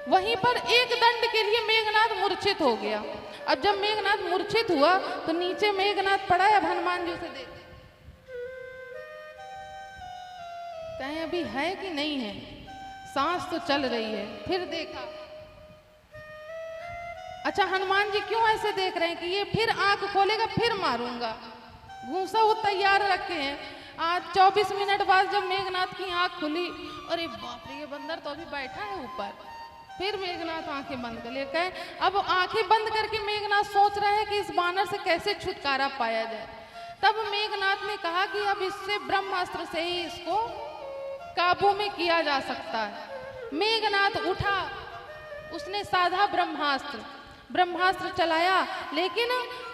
[SPEAKER 1] वहीं पर एक दंड के लिए मेघनाथ मूर्छित हो गया। अब जब मेघनाथ मूर्छित हुआ तो नीचे मेघनाथ पड़ा है। अब हनुमान जी उसे देखे, कहीं अभी है कि नहीं है, सांस तो चल रही है। फिर देखा, अच्छा हनुमान जी क्यों ऐसे देख रहे हैं कि ये फिर आंख खोलेगा फिर मारूंगा। घूंसा वो तैयार रखे हैं। आज 24 मिनट बाद जब मेघनाथ की आंख खुली, अरे बाप रे, ये बंदर तो अभी बैठा है ऊपर। फिर मेघनाथ आंखें बंद कर लिए। कहे अब आंखें बंद करके मेघनाथ सोच रहे हैं कि इस बानर से कैसे छुटकारा पाया जाए। तब मेघनाथ ने कहा कि अब इससे ब्रह्मास्त्र से ही इसको काबू में किया जा सकता है। मेघनाथ उठा, उसने साधा ब्रह्मास्त्र चलाया। लेकिन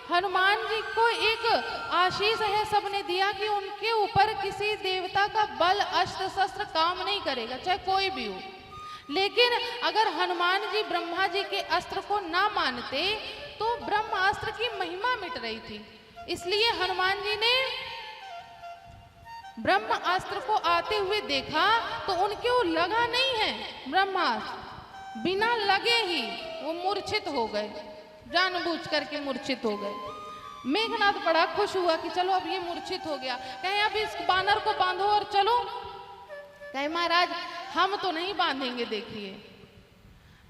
[SPEAKER 1] हनुमान जी को एक आशीष है सबने दिया कि उनके ऊपर किसी देवता का बल अस्त्र शस्त्र काम नहीं करेगा, चाहे कोई भी हो। लेकिन अगर हनुमान जी ब्रह्मा जी के अस्त्र को ना मानते तो ब्रह्मास्त्र की महिमा मिट रही थी। इसलिए हनुमान जी ने ब्रह्मास्त्र को आते हुए देखा तो उनके वो लगा नहीं है ब्रह्मास्त्र, बिना लगे ही वो मूर्छित हो गए, जानबूझ करके मूर्छित हो गए। मेघनाथ बड़ा खुश हुआ कि चलो अब ये मूर्छित हो गया। कहे अब इस बानर को बांधो और चलो। कहे महाराज हम तो नहीं बांधेंगे, देखिए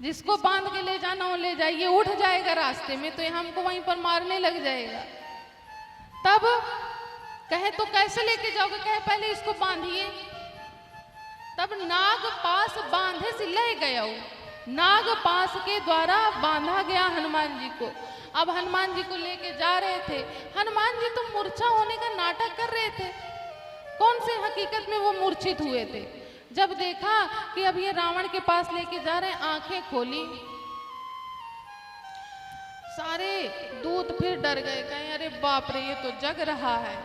[SPEAKER 1] जिसको बांध के ले जाना हो ले जाइए, उठ जाएगा रास्ते में तो ये हमको वहीं पर मारने लग जाएगा। तब कहे तो कैसे लेके जाओगे? कहे पहले इसको बांधिए। तब नाग पास बांधे से ले गया, नाग पास के द्वारा बांधा गया हनुमान जी को। अब हनुमान जी को लेके जा रहे थे। हनुमान जी तो मूर्छा होने का नाटक कर रहे थे, कौन से हकीकत में वो मूर्छित हुए थे। जब देखा कि अब ये रावण के पास लेके जा रहे हैं, आंखें खोली, सारे दूत फिर डर गए। कहे अरे बाप रे, ये तो जग रहा है।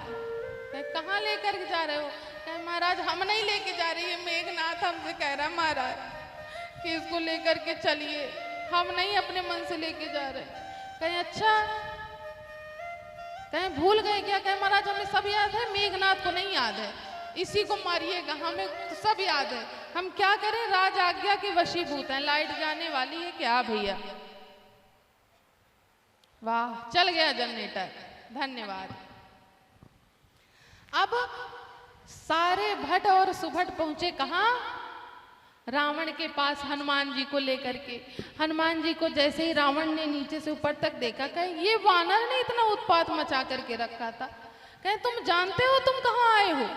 [SPEAKER 1] कहे कहाँ लेकर के जा रहे हो? कहे महाराज हम नहीं लेके जा रहे, मेघनाथ हमसे कह रहा महाराज कि इसको लेकर के चलिए, हम नहीं अपने मन से लेके जा रहे। कहे अच्छा, कहे भूल गए क्या? कहे महाराज हमें सब याद है, मेघनाथ को नहीं याद है, इसी को मारिएगा, हमें तो सब याद है। हम क्या करें, राज आज्ञा के वशीभूत हैं। लाइट जाने वाली है क्या भैया? वाह, चल गया जनरेटर, धन्यवाद। अब सारे भट और सुभट पहुंचे कहाँ? रावण के पास हनुमान जी को लेकर के। हनुमान जी को जैसे ही रावण ने नीचे से ऊपर तक देखा, कहे ये वानर ने इतना उत्पात मचा करके रखा था। कहे तुम जानते हो तुम कहाँ आए हो?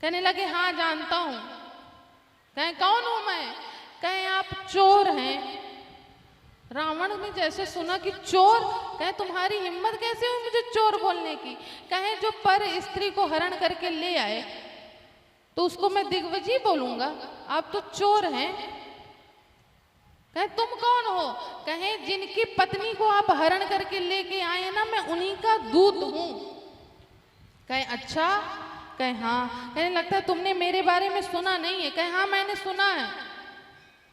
[SPEAKER 1] कहने लगे हाँ जानता हूं। कहे कौन हूं मैं? कहे आप चोर हैं। रावण ने जैसे सुना कि चोर, कहे तुम्हारी हिम्मत कैसे हुई मुझे चोर बोलने की? कहे जो पर स्त्री को हरण करके ले आए तो उसको मैं दिग्विजय बोलूंगा? आप तो चोर हैं। कहे तुम कौन हो? कहे जिनकी पत्नी को आप हरण करके लेके आए ना, मैं उन्हीं का दूत हूं। कहे अच्छा? कहे हाँ। कहने लगता है तुमने मेरे बारे में सुना नहीं है? कहे हाँ मैंने सुना है।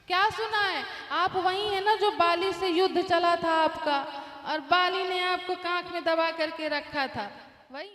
[SPEAKER 1] क्या सुना है? आप वही है ना जो बाली से युद्ध चला था आपका, और बाली ने आपको कांख में दबा करके रखा था, वही।